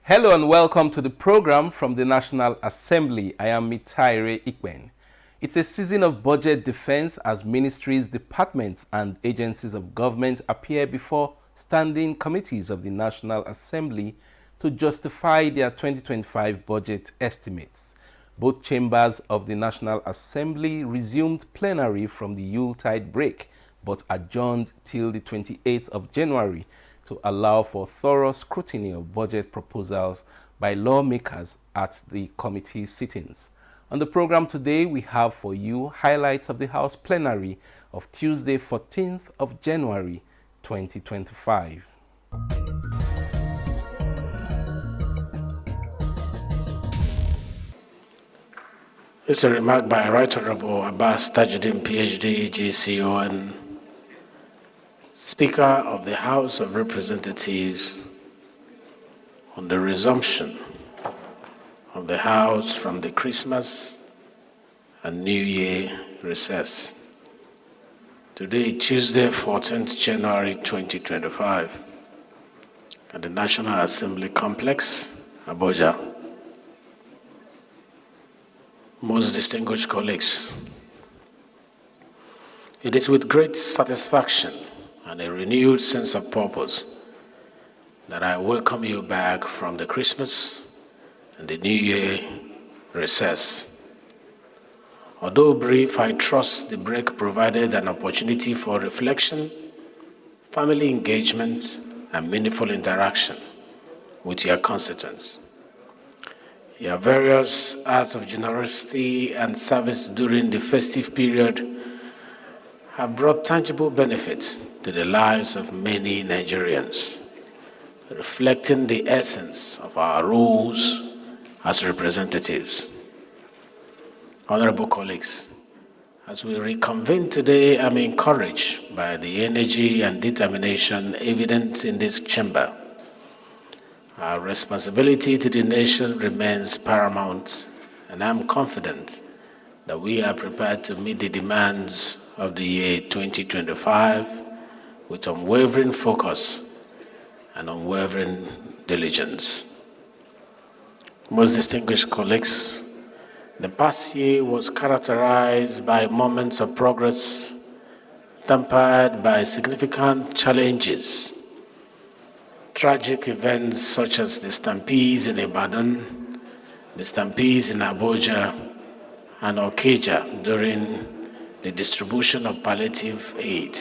Hello and welcome to the program from the National Assembly. I am Mitaire Ikben. It's a season of budget defense as ministries, departments and agencies of government appear before standing committees of the National Assembly to justify their 2025 budget estimates. Both chambers of the National Assembly resumed plenary from the Yuletide break but adjourned till the 28th of January to allow for thorough scrutiny of budget proposals by lawmakers at the committee sittings. On the program today, we have for you highlights of the House plenary of Tuesday, 14th of January, 2025. It's a remark by Right Honorable Abbas Tajuddin, PhD, GCON, Speaker of the House of Representatives, on the resumption of the House from the Christmas and New Year recess. Today, Tuesday, 14th January 2025, at the National Assembly Complex, Abuja. Most distinguished colleagues, it is with great satisfaction and a renewed sense of purpose that I welcome you back from the Christmas and the New Year recess. Although brief, I trust the break provided an opportunity for reflection, family engagement, and meaningful interaction with your constituents. Your various acts of generosity and service during the festive period have brought tangible benefits to the lives of many Nigerians, reflecting the essence of our roles as representatives. Honorable colleagues, as we reconvene today, I'm encouraged by the energy and determination evident in this chamber. Our responsibility to the nation remains paramount, and I'm confident that we are prepared to meet the demands of the year 2025 with unwavering focus and unwavering diligence. Most distinguished colleagues, the past year was characterized by moments of progress, tempered by significant challenges. Tragic events such as the stampedes in Ibadan, the stampedes in Abuja, and Okija during the distribution of palliative aid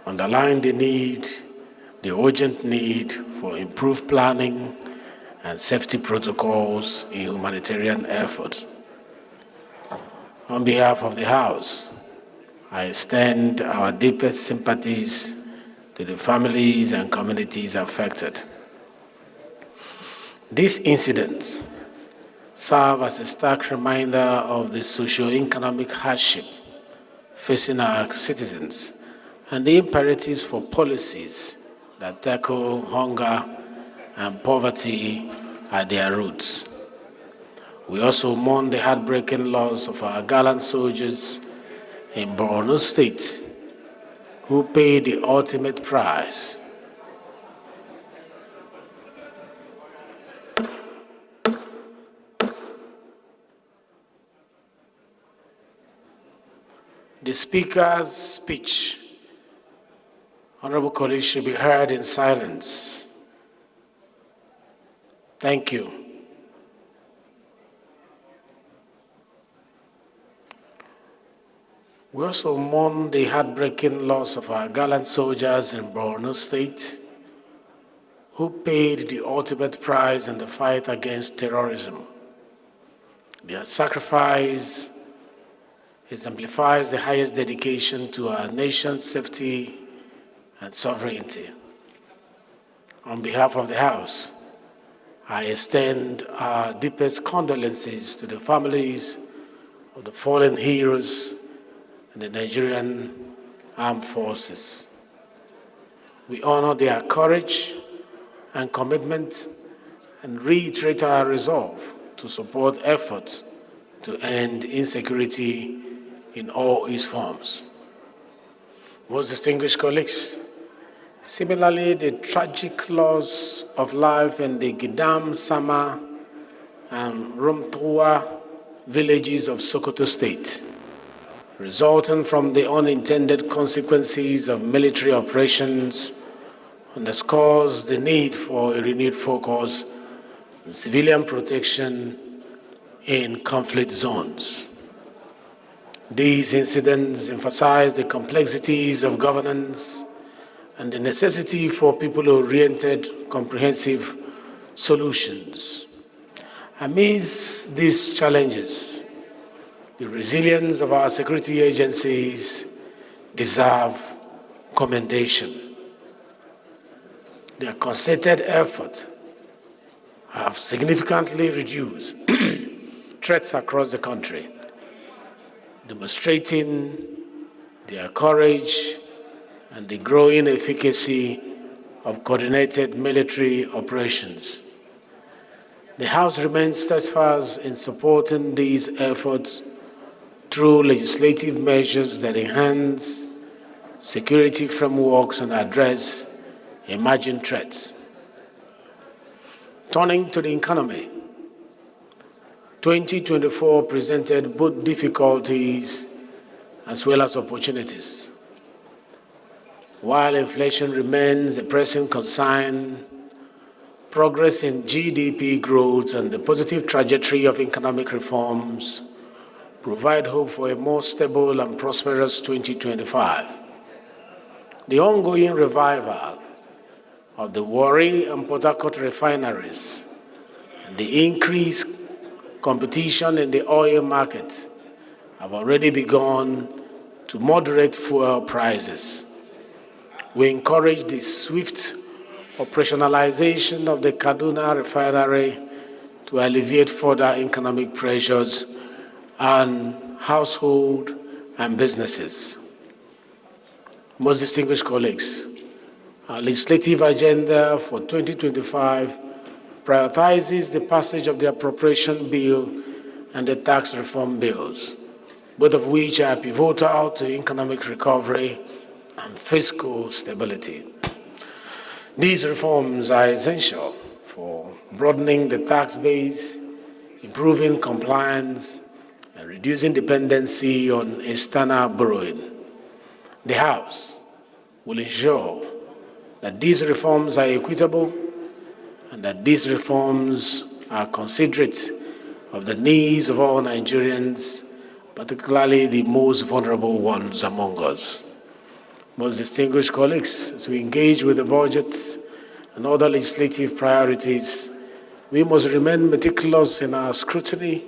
underline the urgent need for improved planning and safety protocols in humanitarian efforts. On behalf of the House, I extend our deepest sympathies to the families and communities affected. These incidents serve as a stark reminder of the socio-economic hardship facing our citizens and the imperatives for policies that tackle hunger and poverty at their roots. We also mourn the heartbreaking loss of our gallant soldiers in Borno State who paid the ultimate price. The Speaker's speech, honorable colleagues, should be heard in silence. Thank you. We also mourn the heartbreaking loss of our gallant soldiers in Borno State who paid the ultimate price in the fight against terrorism. Their sacrifice exemplifies the highest dedication to our nation's safety and sovereignty. On behalf of the House, I extend our deepest condolences to the families of the fallen heroes and the Nigerian Armed Forces. We honor their courage and commitment and reiterate our resolve to support efforts to end insecurity in all its forms. Most distinguished colleagues, Similarly, the tragic loss of life in the Gidam, Sama, and Rumtua villages of Sokoto State, resulting from the unintended consequences of military operations, underscores the need for a renewed focus on civilian protection in conflict zones. These incidents emphasize the complexities of governance and the necessity for people-oriented, comprehensive solutions. Amidst these challenges, the resilience of our security agencies deserve commendation. Their concerted effort have significantly reduced threats across the country, demonstrating their courage and the growing efficacy of coordinated military operations. The House remains steadfast in supporting these efforts through legislative measures that enhance security frameworks and address emerging threats. Turning to the economy, 2024 presented both difficulties as well as opportunities. While inflation remains a pressing concern, progress in GDP growth and the positive trajectory of economic reforms provide hope for a more stable and prosperous 2025. The ongoing revival of the Warri and Port Harcourt refineries and the increased competition in the oil market have already begun to moderate fuel prices. We encourage the swift operationalization of the Kaduna refinery to alleviate further economic pressures on households and businesses. Most distinguished colleagues, our legislative agenda for 2025 prioritizes the passage of the appropriation bill and the tax reform bills, both of which are pivotal to economic recovery and fiscal stability. These reforms are essential for broadening the tax base, improving compliance, and reducing dependency on external borrowing. The House will ensure that these reforms are equitable and that these reforms are considerate of the needs of all Nigerians, particularly the most vulnerable ones among us. Most distinguished colleagues, as we engage with the budget and other legislative priorities, we must remain meticulous in our scrutiny,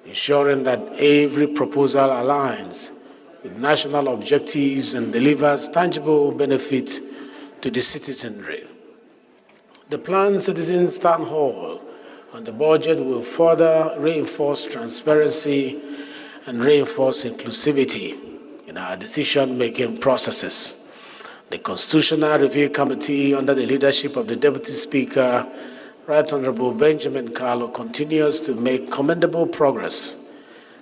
ensuring that every proposal aligns with national objectives and delivers tangible benefits to the citizenry. The planned Citizens Town Hall on the budget will further reinforce transparency and reinforce inclusivity in our decision-making processes. The Constitutional Review Committee, under the leadership of the Deputy Speaker, Right Honorable Benjamin Kalu, continues to make commendable progress.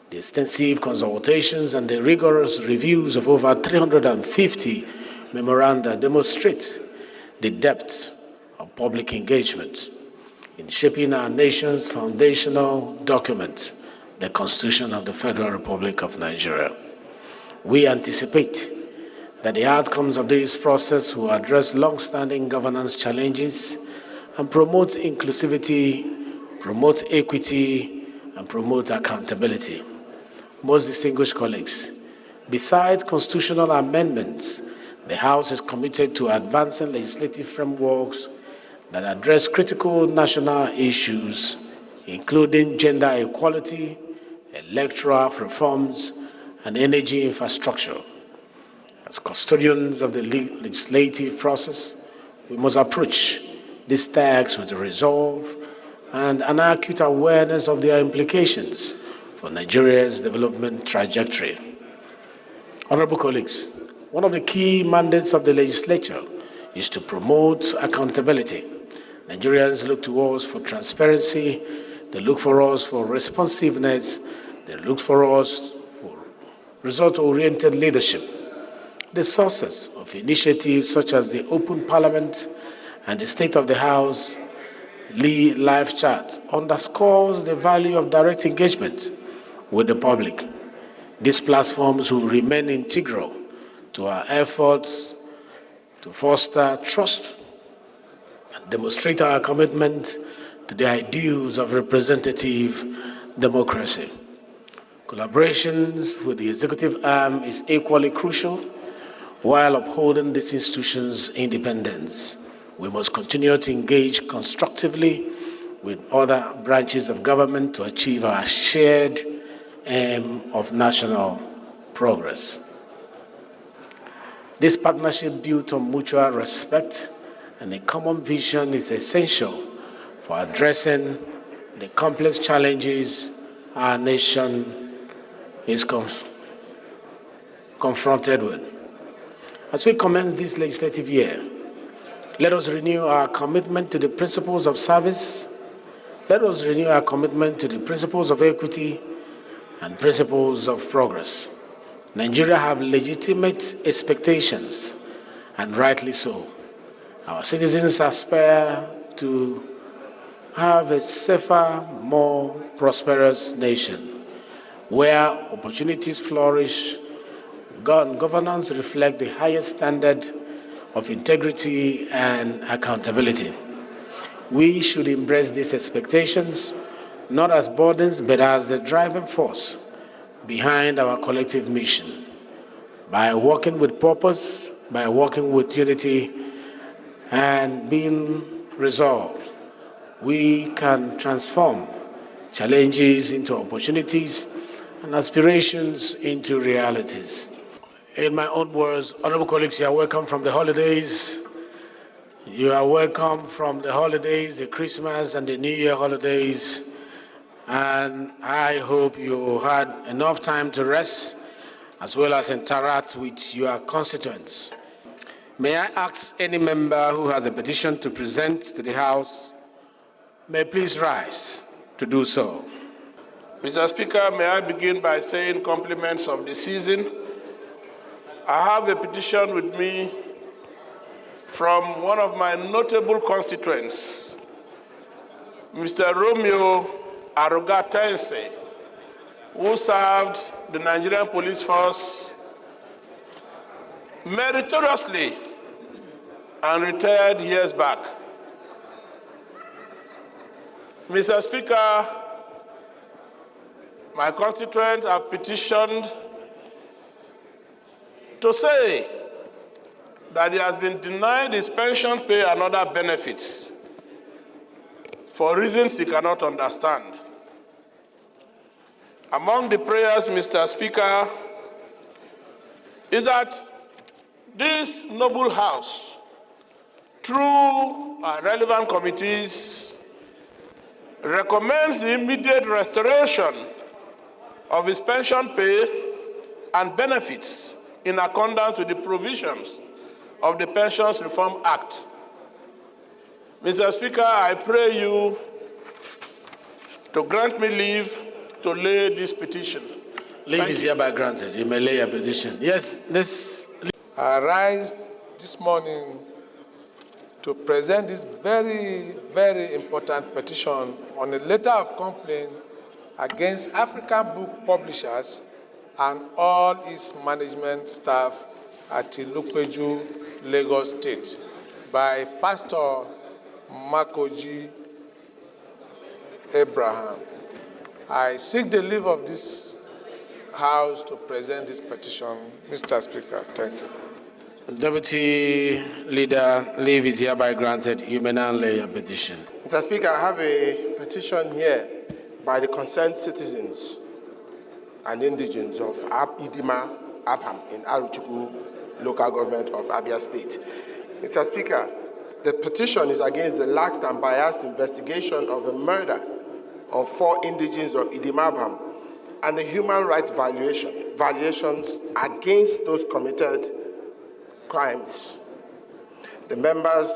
The extensive consultations and the rigorous reviews of over 350 memoranda demonstrate the depth of public engagement in shaping our nation's foundational document, the Constitution of the Federal Republic of Nigeria. We anticipate that the outcomes of this process will address long-standing governance challenges and promote inclusivity, promote equity, and promote accountability. Most distinguished colleagues, besides constitutional amendments, the House is committed to advancing legislative frameworks that address critical national issues, including gender equality, electoral reforms, and energy infrastructure. As custodians of the legislative process, we must approach these tasks with resolve and an acute awareness of their implications for Nigeria's development trajectory. Honorable colleagues, one of the key mandates of the legislature is to promote accountability. Nigerians look to us for transparency, they look for us for responsiveness, they look for us for result-oriented leadership. The sources of initiatives such as the Open Parliament and the State of the House live chat underscores the value of direct engagement with the public. These platforms will remain integral to our efforts to foster trust and demonstrate our commitment to the ideals of representative democracy. Collaborations with the executive arm is equally crucial. While upholding this institution's independence, we must continue to engage constructively with other branches of government to achieve our shared aim of national progress. This partnership built on mutual respect and a common vision is essential for addressing the complex challenges our nation is confronted with. As we commence this legislative year, let us renew our commitment to the principles of service. Let us renew our commitment to the principles of equity and principles of progress. Nigeria have legitimate expectations, and rightly so. Our citizens aspire to have a safer, more prosperous nation, where opportunities flourish, governance reflects the highest standard of integrity and accountability. We should embrace these expectations, not as burdens, but as the driving force behind our collective mission. By working with purpose, by working with unity, and being resolved, we can transform challenges into opportunities and aspirations into realities. In my own words, honorable colleagues, you are welcome from the holidays. You are welcome from the holidays, the Christmas and the New Year holidays. And I hope you had enough time to rest as well as interact with your constituents. May I ask any member who has a petition to present to the House, may please rise to do so. Mr. Speaker, may I begin by saying compliments of the season. I have a petition with me from one of my notable constituents, Mr. Romeo Arugatense, who served the Nigerian police force meritoriously and retired years back. Mr. Speaker, my constituents have petitioned to say that he has been denied his pension pay and other benefits for reasons he cannot understand. Among the prayers, Mr. Speaker, is that this noble House, through relevant committees, recommends the immediate restoration of his pension pay and benefits in accordance with the provisions of the Pensions Reform Act. Mr. Speaker, I pray you to grant me leave to lay this petition. Leave is hereby granted. You may lay your petition. Yes, this. I rise this morning to present this very, very important petition on a letter of complaint against African Book Publishers and all its management staff at Ilupeju, Lagos State, by Pastor Makoji Abraham. I seek the leave of this House to present this petition. Mr. Speaker, thank you. Deputy Leader, leave is hereby granted. You may now lay your petition. Mr. Speaker, I have a petition here by the concerned citizens and indigents of Idima Abham in Aruchukwu local government of Abia State. Mr. Speaker, the petition is against the lax and biased investigation of the murder of 4 indigents of Idima Abham and the human rights violations against those committed crimes. The members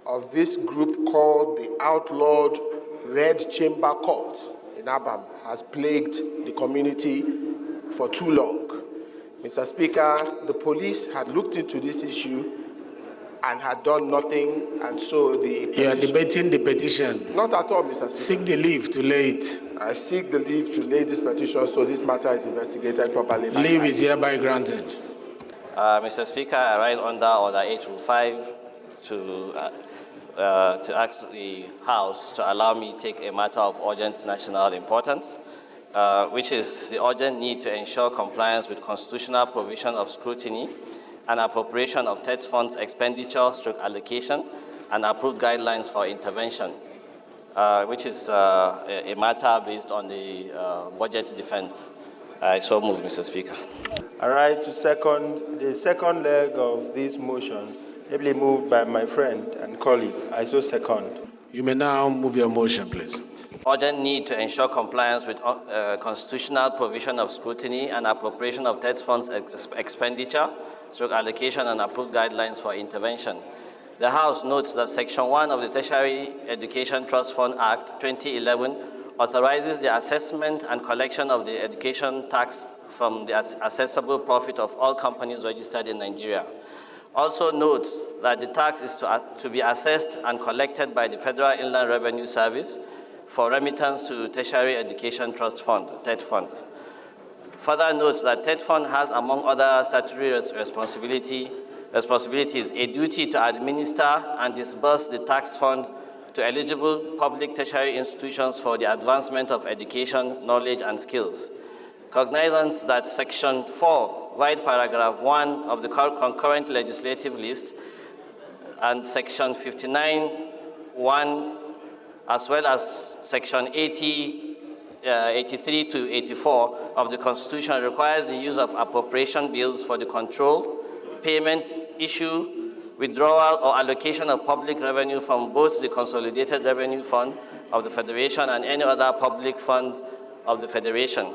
of this group called the outlawed Red Chamber Court in Abham has plagued the community for too long. Mr. Speaker, the police had looked into this issue and had done nothing, and so the You are debating the petition. Not at all, Mr. Speaker. Seek the leave to lay it. I seek the leave to lay this petition so this matter is investigated properly. Leave is hereby granted. Mr. Speaker, I rise under Order 805 to ask the House to allow me to take a matter of urgent national importance, which is the urgent need to ensure compliance with constitutional provision of scrutiny and appropriation of TET funds expenditure / allocation and approved guidelines for intervention, which is a matter based on the budget defense. I so move, Mr. Speaker. I rise to second the second leg of this motion, ably moved by my friend and colleague. I so second. You may now move your motion, please. Urgent need to ensure compliance with constitutional provision of scrutiny and appropriation of TET funds expenditure / allocation and approved guidelines for intervention. The House notes that Section 1 of the Tertiary Education Trust Fund Act 2011 authorizes the assessment and collection of the education tax from the assessable profit of all companies registered in Nigeria. Also notes that the tax is to be assessed and collected by the Federal Inland Revenue Service for remittance to Tertiary Education Trust Fund, TET Fund. Further notes that TET Fund has, among other statutory responsibilities, a duty to administer and disburse the tax fund to eligible public tertiary institutions for the advancement of education, knowledge, and skills. Cognizant that Section 4, void paragraph 1 of the concurrent legislative list and Section 59(1), as well as Section 83 to 84 of the Constitution requires the use of appropriation bills for the control, payment, issue, withdrawal, or allocation of public revenue from both the Consolidated Revenue Fund of the Federation and any other public fund of the Federation.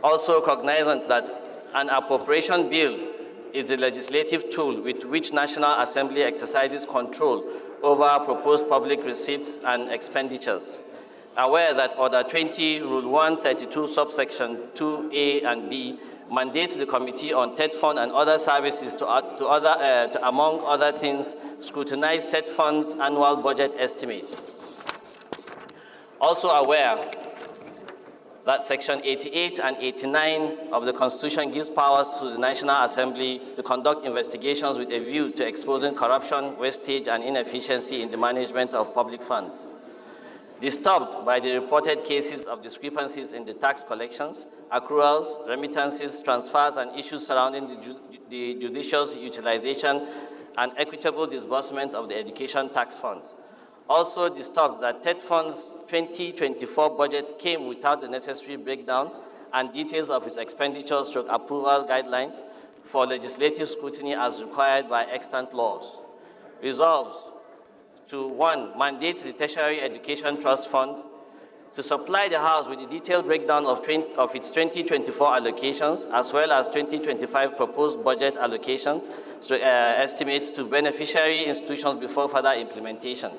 Also cognizant that an appropriation bill is the legislative tool with which National Assembly exercises control over proposed public receipts and expenditures. Aware that Order 20, Rule 132, subsection 2A and B, mandates the Committee on TET Fund and other services to among other things, scrutinize TET Fund's annual budget estimates. Also aware that Section 88 and 89 of the Constitution gives powers to the National Assembly to conduct investigations with a view to exposing corruption, wastage, and inefficiency in the management of public funds. Disturbed by the reported cases of discrepancies in the tax collections, accruals, remittances, transfers, and issues surrounding the judicious utilization and equitable disbursement of the Education Tax Fund. Also disturbed that TET Fund's 2024 budget came without the necessary breakdowns and details of its expenditure / approval guidelines for legislative scrutiny as required by extant laws. Resolves to 1, mandate the Tertiary Education Trust Fund to supply the House with a detailed breakdown of its 2024 allocations as well as 2025 proposed budget allocations estimates to beneficiary institutions before further implementation.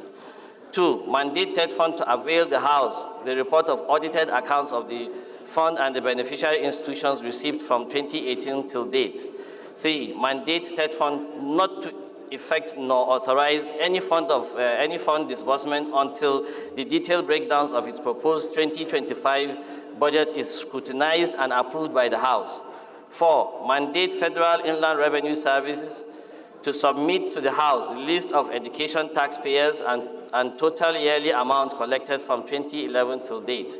2, mandate TET Fund to avail the House the report of audited accounts of the fund and the beneficiary institutions received from 2018 till date. 3, mandate TET Fund not to effect nor authorize any fund disbursement until the detailed breakdowns of its proposed 2025 budget is scrutinized and approved by the House. 4, mandate Federal Inland Revenue Services to submit to the House the list of education taxpayers and total yearly amount collected from 2011 till date.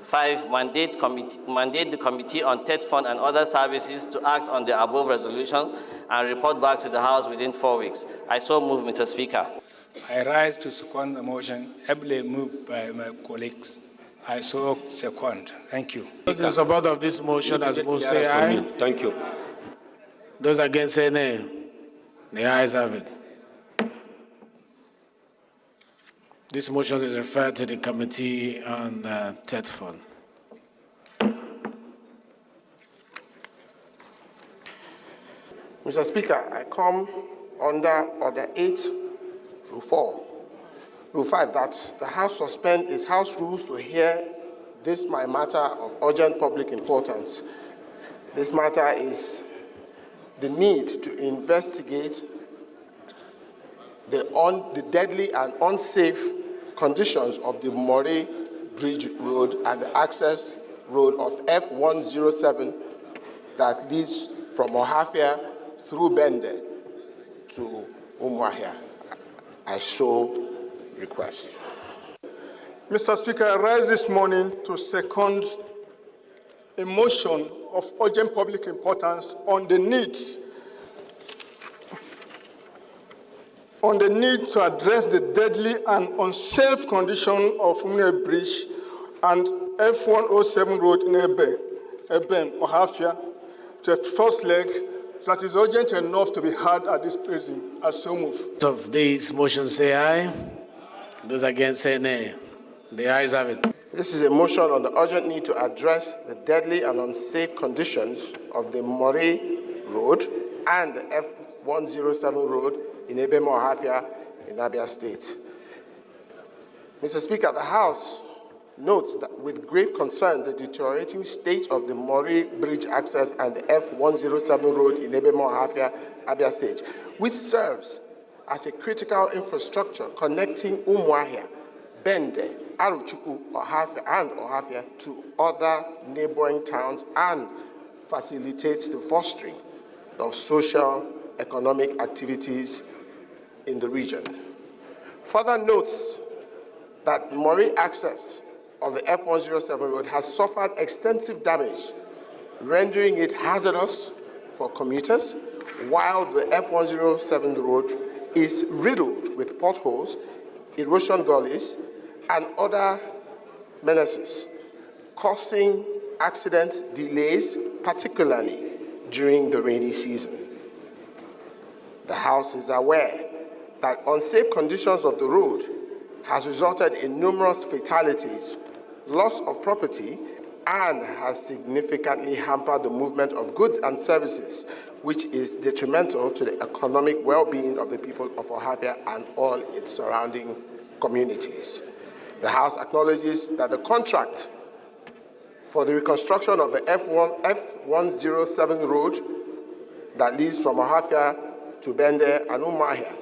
5, mandate the Committee on TET Fund and other services to act on the above resolution and report back to the House within 4 weeks. I so move, Mr. Speaker. I rise to second the motion, ably moved by my colleagues. I so second. Thank you. Those in support of this motion as moved say aye. Thank you. Those against say nay. The ayes have it. This motion is referred to the Committee on TET Fund. Mr. Speaker, I come under Order 8, Rule 4, Rule 5, that the House suspend its House rules to hear this my matter of urgent public importance. This matter is the need to investigate the deadly and unsafe conditions of the Moray Bridge Road and the access road of F107 that leads from Ohafia through Bende to Umuahia. I so request. Mr. Speaker, I rise this morning to second a motion of urgent public importance on the need to address the deadly and unsafe condition of Umuahia Bridge and F107 road in Eben, Ohafia, the first leg that is urgent enough to be heard at this prison. I so move. Of these motions say aye. Those against say nay. The ayes have it. This is a motion on the urgent need to address the deadly and unsafe conditions of the Moray Road and the F107 road in Ebem, Ohafia, in Abia State. Mr. Speaker, the House notes that with grave concern the deteriorating state of the Moray Bridge access and the F107 road in Ebem, Ohafia, Abia State, which serves as a critical infrastructure connecting Umuahia, Bende, Aruchukwu, Ohafia to other neighboring towns and facilitates the fostering of social, economic activities in the region. Further notes that Moray access of the F107 road has suffered extensive damage, rendering it hazardous for commuters, while the F107 road is riddled with potholes, erosion gullies, and other menaces, causing accidents, delays, particularly during the rainy season. The House is aware that unsafe conditions of the road has resulted in numerous fatalities, loss of property, and has significantly hampered the movement of goods and services, which is detrimental to the economic well-being of the people of Ohafia and all its surrounding communities. The House acknowledges that the contract for the reconstruction of the F107 road that leads from Ohafia to Bende and Umuahia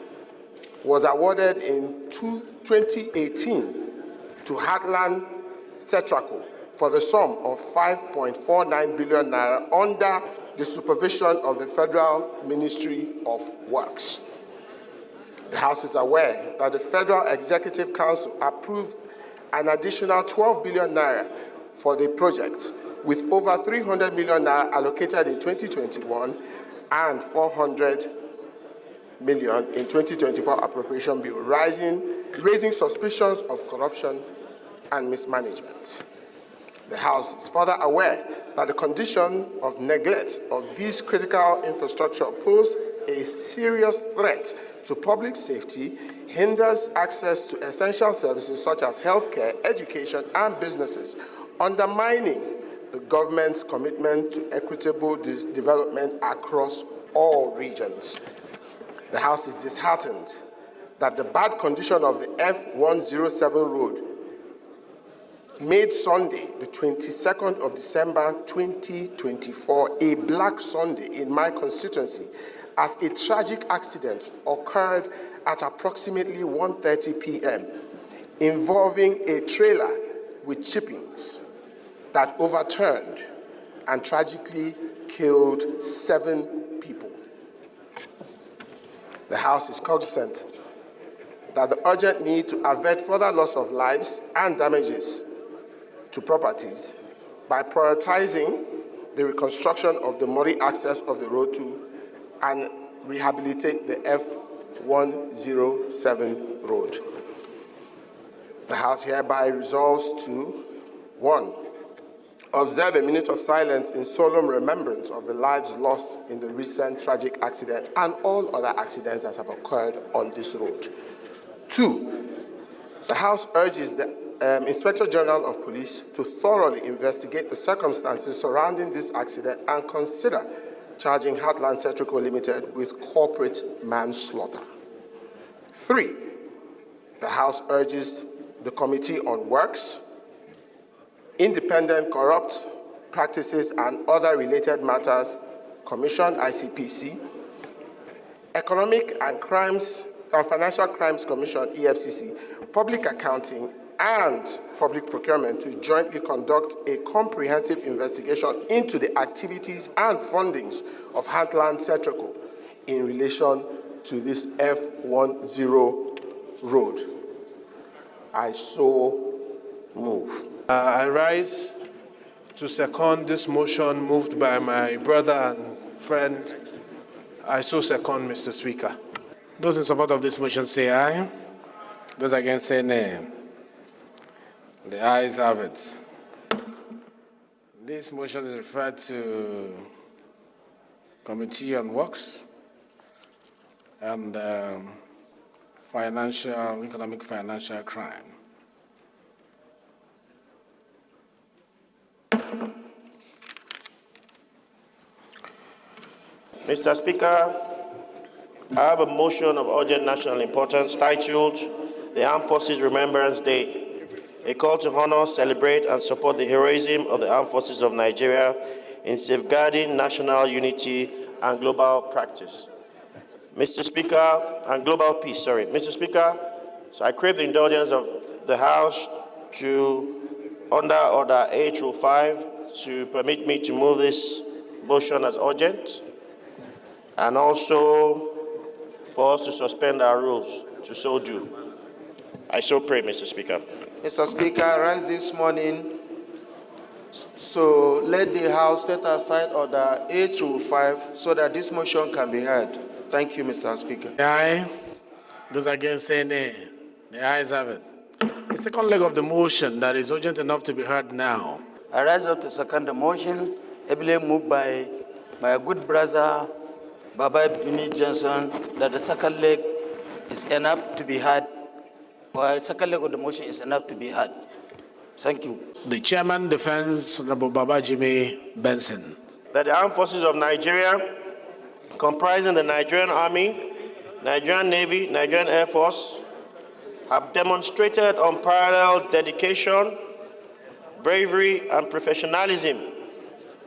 was awarded in 2018 to Heartland Setraco for the sum of 5.49 billion naira under the supervision of the Federal Ministry of Works. The House is aware that the Federal Executive Council approved an additional 12 billion naira for the project, with over 300 million naira allocated in 2021 and 400 million in 2024 appropriation bill, raising suspicions of corruption and mismanagement. The House is further aware that the condition of neglect of these critical infrastructure pose a serious threat to public safety, hinders access to essential services such as healthcare, education, and businesses, undermining the government's commitment to equitable development across all regions. The House is disheartened that the bad condition of the F107 road made Sunday, the 22nd of December 2024, a Black Sunday in my constituency, as a tragic accident occurred at approximately 1:30 p.m. involving a trailer with chippings that overturned and tragically killed 7 people. The House is cognizant that the urgent need to avert further loss of lives and damages to properties by prioritizing the reconstruction of the Moray access of the road to and rehabilitate the F107 road. The House hereby resolves to 1. Observe a minute of silence in solemn remembrance of the lives lost in the recent tragic accident and all other accidents that have occurred on this road. 2. The House urges the Inspector General of Police to thoroughly investigate the circumstances surrounding this accident and consider charging Heartland Setraco Limited with corporate manslaughter. 3. The House urges the Committee on Works, Independent Corrupt Practices and other related matters Commission, ICPC, Economic and Financial Crimes Commission, EFCC, Public Accounting, and Public Procurement to jointly conduct a comprehensive investigation into the activities and fundings of Heartland Cetraco in relation to this F10 road. I so move. I rise to second this motion moved by my brother and friend. I so second, Mr. Speaker. Those in support of this motion say aye. Those against say nay. The ayes have it. This motion is referred to Committee on Works and Economic Financial Crime. Mr. Speaker, I have a motion of urgent national importance titled The Armed Forces Remembrance Day, a call to honor, celebrate, and support the heroism of the Armed Forces of Nigeria in safeguarding national unity and global practice. Mr. Speaker, and global peace, sorry. Mr. Speaker, so I crave the indulgence of the House to, under Order 805, to permit me to move this motion as urgent, and also for us to suspend our rules to so do. I so pray, Mr. Speaker. Mr. Speaker, I rise this morning, so let the House set aside Order 805 so that this motion can be heard. Thank you, Mr. Speaker. Aye. Those against say nay. The ayes have it. The second leg of the motion that is urgent enough to be heard now. I rise up to second the motion, ably moved by my good brother, Baba Bini Johnson, that the second leg is enough to be heard. Well, the second leg of the motion is enough to be heard. Thank you. The Chairman defends Honorable Baba Jimmy Benson. That the Armed Forces of Nigeria, comprising the Nigerian Army, Nigerian Navy, Nigerian Air Force, have demonstrated unparalleled dedication, bravery, and professionalism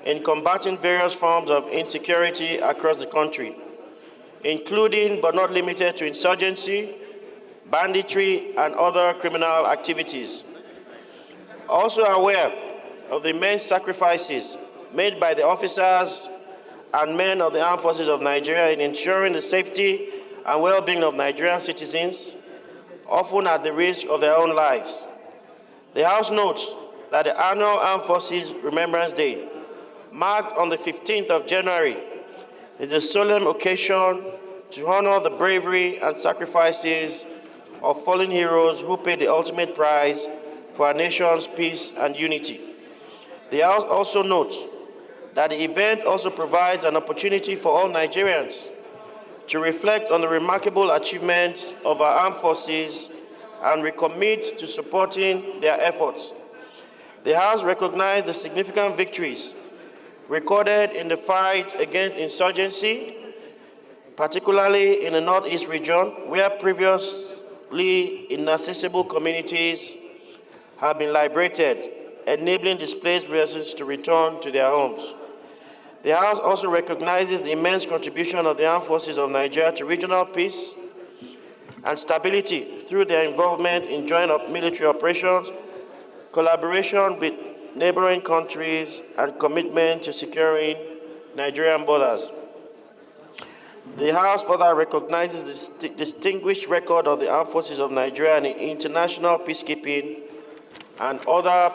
in combating various forms of insecurity across the country, including but not limited to insurgency, banditry, and other criminal activities. Also aware of the immense sacrifices made by the officers and men of the Armed Forces of Nigeria in ensuring the safety and well-being of Nigerian citizens, often at the risk of their own lives. The House notes that the annual Armed Forces Remembrance Day, marked on the 15th of January, is a solemn occasion to honor the bravery and sacrifices of fallen heroes who paid the ultimate price for our nation's peace and unity. The House also notes that the event also provides an opportunity for all Nigerians to reflect on the remarkable achievements of our armed forces and recommit to supporting their efforts. The House recognized the significant victories recorded in the fight against insurgency, particularly in the Northeast region, where previously inaccessible communities have been liberated, enabling displaced persons to return to their homes. The House also recognizes the immense contribution of the Armed Forces of Nigeria to regional peace and stability through their involvement in joint military operations, collaboration with neighboring countries, and commitment to securing Nigerian borders. The House further recognizes the distinguished record of the Armed Forces of Nigeria in international peacekeeping and other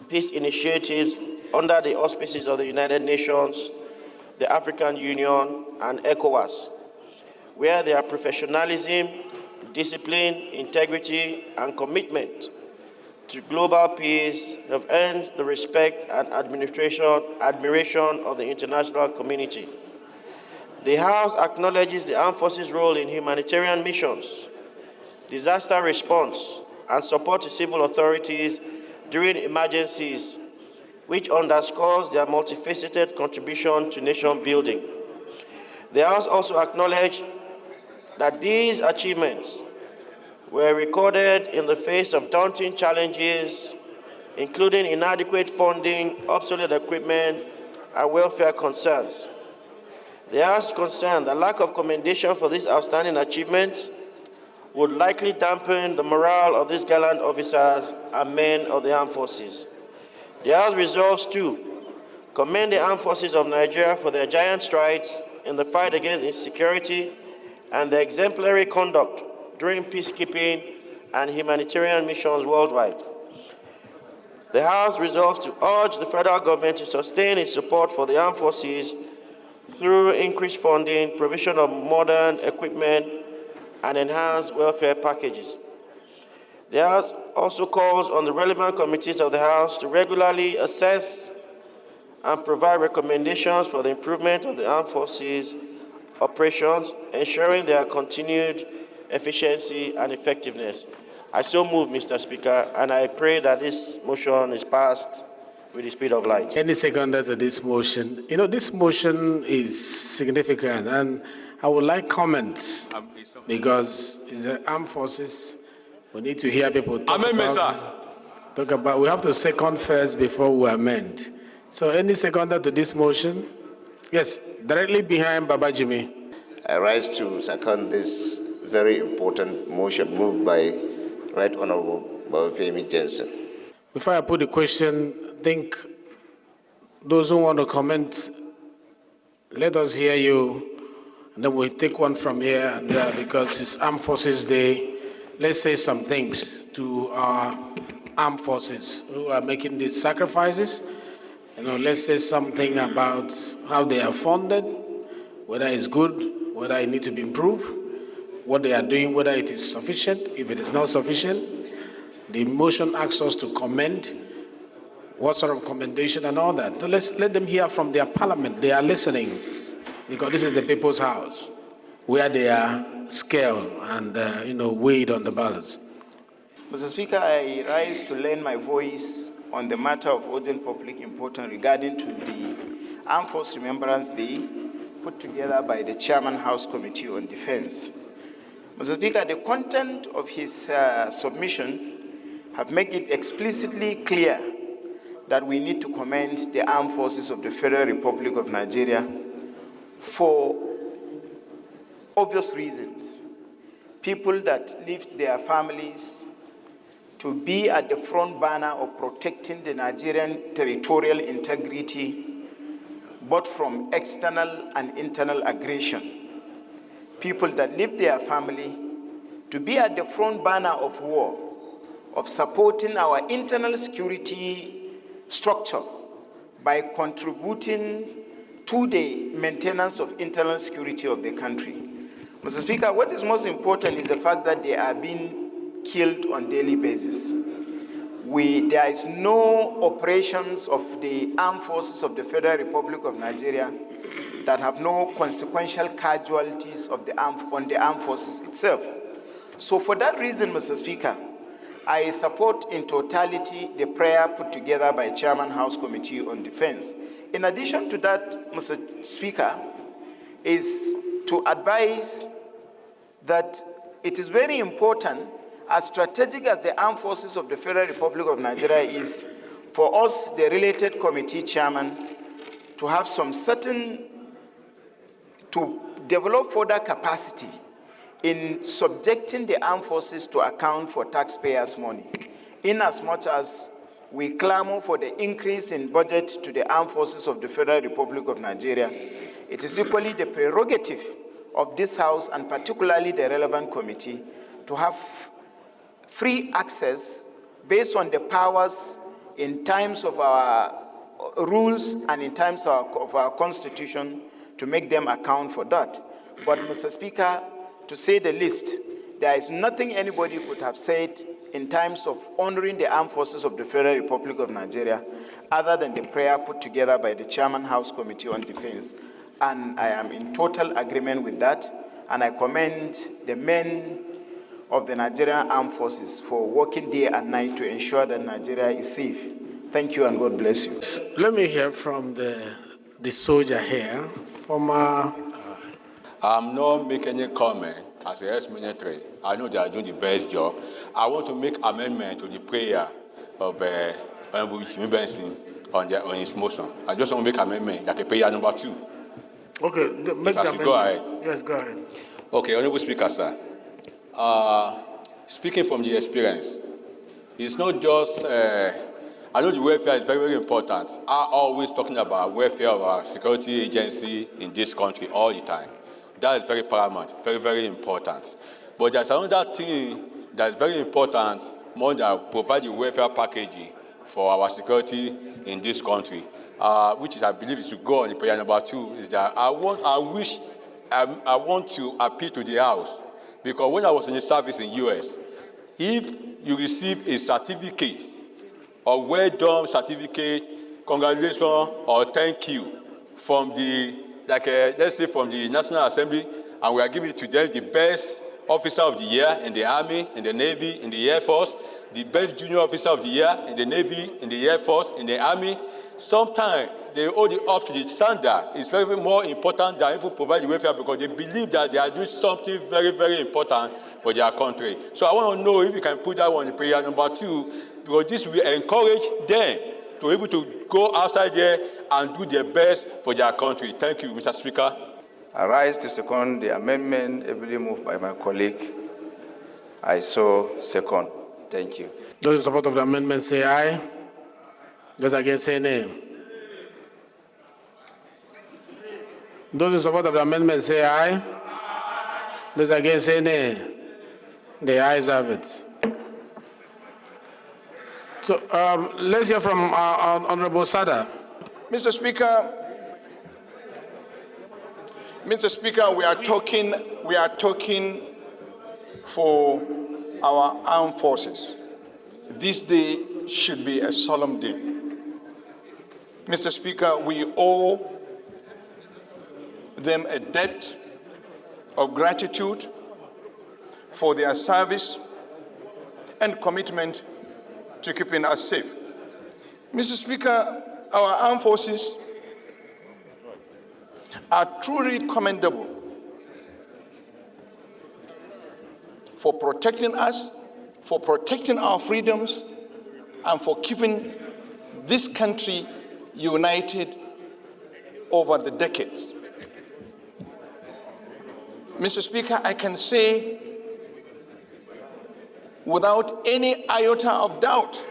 peace initiatives under the auspices of the United Nations, the African Union, and ECOWAS, where their professionalism, discipline, integrity, and commitment to global peace have earned the respect and admiration of the international community. The House acknowledges the Armed Forces' role in humanitarian missions, disaster response, and support to civil authorities during emergencies, which underscores their multifaceted contribution to nation building. The House also acknowledged that these achievements were recorded in the face of daunting challenges, including inadequate funding, obsolete equipment, and welfare concerns. The House is concerned that lack of commendation for these outstanding achievements would likely dampen the morale of these gallant officers and men of the armed forces. The House resolves to commend the armed forces of Nigeria for their giant strides in the fight against insecurity and their exemplary conduct during peacekeeping and humanitarian missions worldwide. The House resolves to urge the federal government to sustain its support for the armed forces through increased funding, provision of modern equipment, and enhanced welfare packages. The House also calls on the relevant committees of the House to regularly assess and provide recommendations for the improvement of the armed forces operations, ensuring their continued efficiency and effectiveness. I so move, Mr. Speaker, and I pray that this motion is passed with the speed of light. Any seconder to this motion? You know, this motion is significant, and I would like comments because it's the armed forces. We need to hear people talk about. We have to second first before we amend. So, any seconder to this motion? Yes, directly behind Baba Jimmy. I rise to second this very important motion moved by Right Honorable Babafemi Jensen. Before I put the question, I think those who want to comment, let us hear you, and then we'll take one from here and there because it's Armed Forces Day. Let's say some things to our armed forces who are making these sacrifices. You know, let's say something about how they are funded, whether it's good, whether it needs to be improved, what they are doing, whether it is sufficient, if it is not sufficient. The motion asks us to commend, what sort of commendation and all that. So let's let them hear from their parliament. They are listening because this is the people's house where they are scaled and, weighed on the balance. Mr. Speaker, I rise to lend my voice on the matter of urgent public importance regarding to the Armed Forces Remembrance Day put together by the Chairman House Committee on Defense. Mr. Speaker, the content of his submission have made it explicitly clear that we need to commend the armed forces of the Federal Republic of Nigeria for obvious reasons. People that left their families to be at the front banner of protecting the Nigerian territorial integrity, both from external and internal aggression. People that leave their family to be at the front banner of war, of supporting our internal security structure by contributing to the maintenance of internal security of the country. Mr. Speaker, what is most important is the fact that they are being killed on a daily basis. There is no operations of the armed forces of the Federal Republic of Nigeria that have no consequential casualties on the armed forces itself. So for that reason, Mr. Speaker, I support in totality the prayer put together by Chairman House Committee on Defense. In addition to that, Mr. Speaker, is to advise that it is very important, as strategic as the armed forces of the Federal Republic of Nigeria is, for us, the related committee chairman, to have to develop further capacity in subjecting the armed forces to account for taxpayers' money, in as much as we clamor for the increase in budget to the armed forces of the Federal Republic of Nigeria. It is equally the prerogative of this House, and particularly the relevant committee, to have free access based on the powers in terms of our rules and in terms of our constitution to make them account for that. But, Mr. Speaker, to say the least, there is nothing anybody could have said in terms of honoring the armed forces of the Federal Republic of Nigeria other than the prayer put together by the Chairman House Committee on Defense. And I am in total agreement with that, and I commend the men of the Nigerian Armed Forces for working day and night to ensure that Nigeria is safe. Thank you and God bless you. Let me hear from the soldier here, former... I'm not making any comment as a ex-military. I know they are doing the best job. I want to make amendment to the prayer of Honorable Jimmy Benson on his motion. I just want to make an amendment that prayer number 2. Okay, make the amendment. Go ahead. Yes, go ahead. Okay, Honorable Speaker, sir. Speaking from the experience, it's not just, I know the welfare is very, very important. I'm always talking about welfare of our security agency in this country all the time. That is very paramount, very, very important. But there's another thing that's very important more than providing welfare packaging for our security in this country, which is, I believe, it should go on in prayer number 2, is that I want to appeal to the House, because when I was in the service in US, if you receive a certificate, a well-done certificate, congratulations or thank you from the, let's say from the National Assembly, and we are giving to them the best officer of the year in the Army, in the Navy, in the Air Force, the best junior officer of the year in the Navy, in the Air Force, in the Army, sometimes they hold it up to the standard. It's very, very more important than even providing welfare, because they believe that they are doing something very, very important for their country. So I want to know if you can put that one in prayer number 2, because this will encourage them to be able to go outside there and do their best for their country. Thank you, Mr. Speaker. I rise to second the amendment ably moved by my colleague. I so second. Thank you. Those in support of the amendment say aye. Those against say nay. Those in support of the amendment say aye. Those against say nay. The ayes have it. So let's hear from Honorable Sada. Mr. Speaker, we are talking for our armed forces. This day should be a solemn day. Mr. Speaker, we owe them a debt of gratitude for their service and commitment to keeping us safe. Mr. Speaker, our armed forces are truly commendable for protecting us, for protecting our freedoms, and for keeping this country united over the decades. Mr. Speaker, I can say without any iota of doubt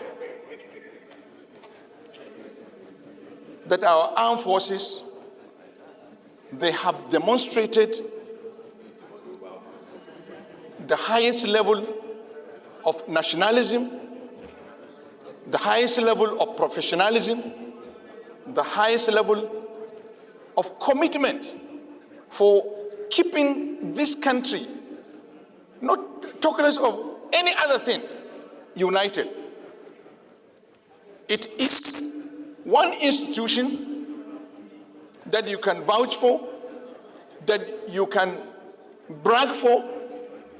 that our armed forces, they have demonstrated the highest level of nationalism, the highest level of professionalism, the highest level of commitment for keeping this country, not talking less of any other thing, united. It is one institution that you can vouch for, that you can brag for,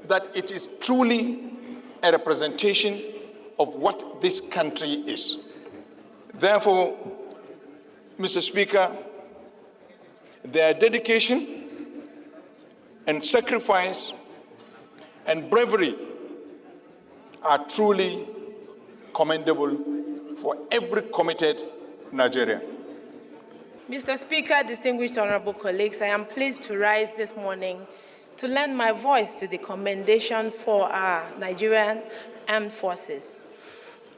that it is truly a representation of what this country is. Therefore, Mr. Speaker, their dedication and sacrifice and bravery are truly commendable for every committed Nigerian. Mr. Speaker, distinguished honorable colleagues, I am pleased to rise this morning to lend my voice to the commendation for our Nigerian armed forces.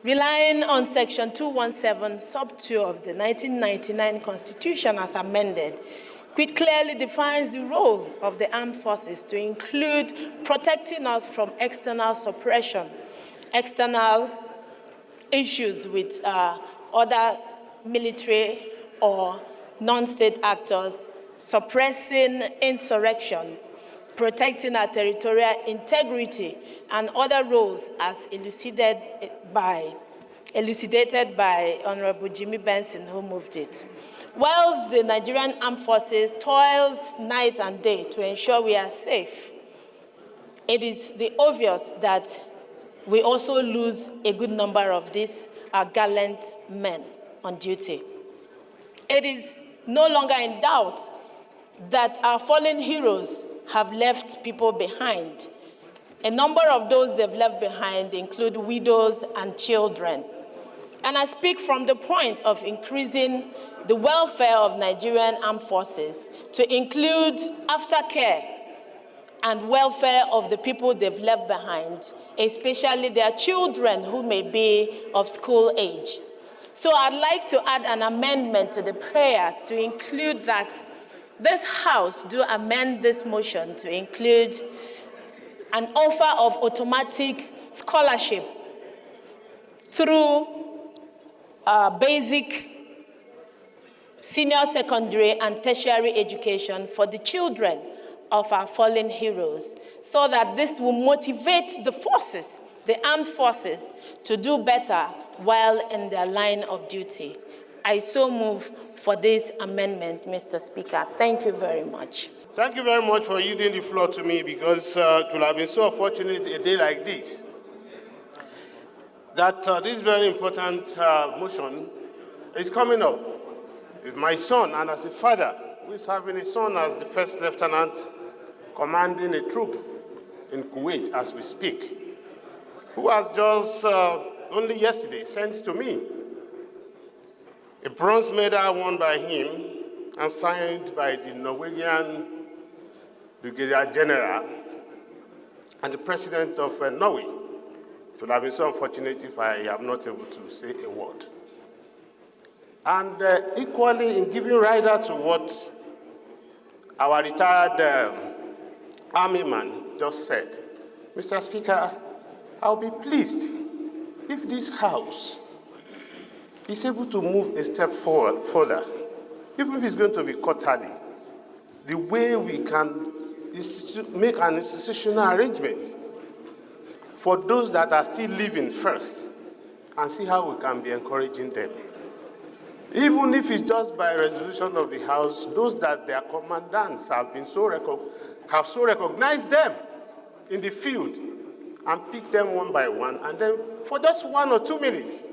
Relying on Section 217, Sub 2 of the 1999 Constitution as amended, which clearly defines the role of the armed forces to include protecting us from external suppression, external issues with other military or non-state actors, suppressing insurrections, protecting our territorial integrity, and other roles as elucidated by Honorable Jimmy Benson, who moved it. Whilst the Nigerian Armed Forces toils night and day to ensure we are safe, it is the obvious that we also lose a good number of these gallant men on duty. It is no longer in doubt that our fallen heroes have left people behind. A number of those they've left behind include widows and children. And I speak from the point of increasing the welfare of Nigerian armed forces to include aftercare and welfare of the people they've left behind, especially their children who may be of school age. So I'd like to add an amendment to the prayers to include that this House do amend this motion to include an offer of automatic scholarship through basic, senior secondary, and tertiary education for the children of our fallen heroes, so that this will motivate the forces, the armed forces, to do better while in their line of duty. I so move for this amendment, Mr. Speaker. Thank you very much. Thank you very much for yielding the floor to me, because it would have been so unfortunate a day like this that this very important motion is coming up. With my son, and as a father who is having a son as the first lieutenant commanding a troop in Kuwait as we speak, who has just only yesterday sent to me a bronze medal won by him and signed by the Norwegian Brigadier General and the President of Norway. It would have been so unfortunate if I am not able to say a word. And equally, in giving rider to what our retired army man just said, Mr. Speaker, I'll be pleased if this House is able to move a step further, even if it's going to be quarterly, the way we can make an institutional arrangement for those that are still living first, and see how we can be encouraging them. Even if it's just by resolution of the House, those that their commandants have so recognized them in the field and pick them one by one, and then for just 1 or 2 minutes,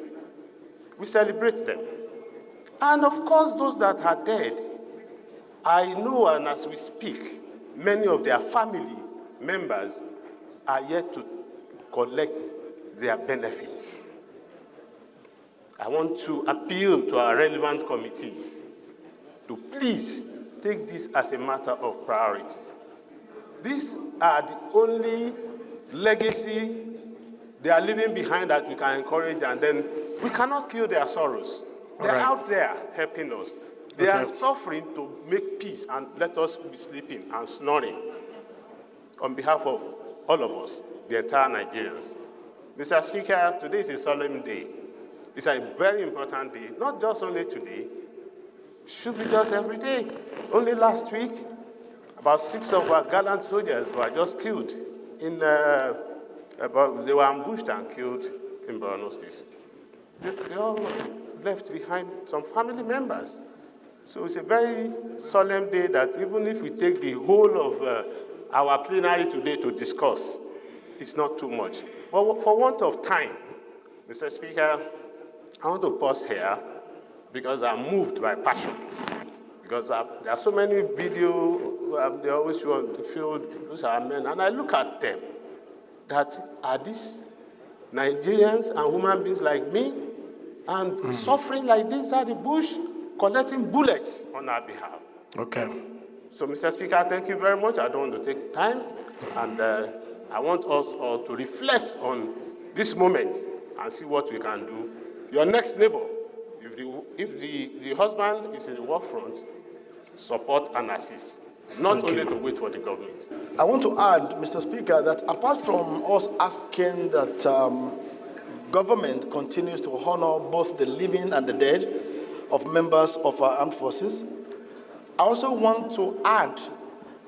we celebrate them. And of course, those that are dead, I know, and as we speak, many of their family members are yet to collect their benefits. I want to appeal to our relevant committees to please take this as a matter of priority. These are the only legacy they are leaving behind that we can encourage, and then we cannot kill their sorrows. They're out there helping us. They are suffering to make peace and let us be sleeping and snoring on behalf of all of us, the entire Nigerians. Mr. Speaker, today is a solemn day. It's a very important day, not just only today, should be just every day. Only last week, about 6 of our gallant soldiers were just killed they were ambushed and killed in Borno State. They all left behind some family members. So it's a very solemn day that even if we take the whole of our plenary today to discuss, it's not too much. But for want of time, Mr. Speaker, I want to pause here because I'm moved by passion. Because there are so many videos, they always show on the field, those are men, and I look at them, that are these Nigerians and human beings like me, and suffering like this at the bush, collecting bullets on our behalf. Okay. So, Mr. Speaker, thank you very much. I don't want to take time, and I want us all to reflect on this moment and see what we can do. Your next neighbor, if the husband is in the war front, support and assist, not only to wait for the government. I want to add, Mr. Speaker, that apart from us asking that government continues to honor both the living and the dead of members of our armed forces, I also want to add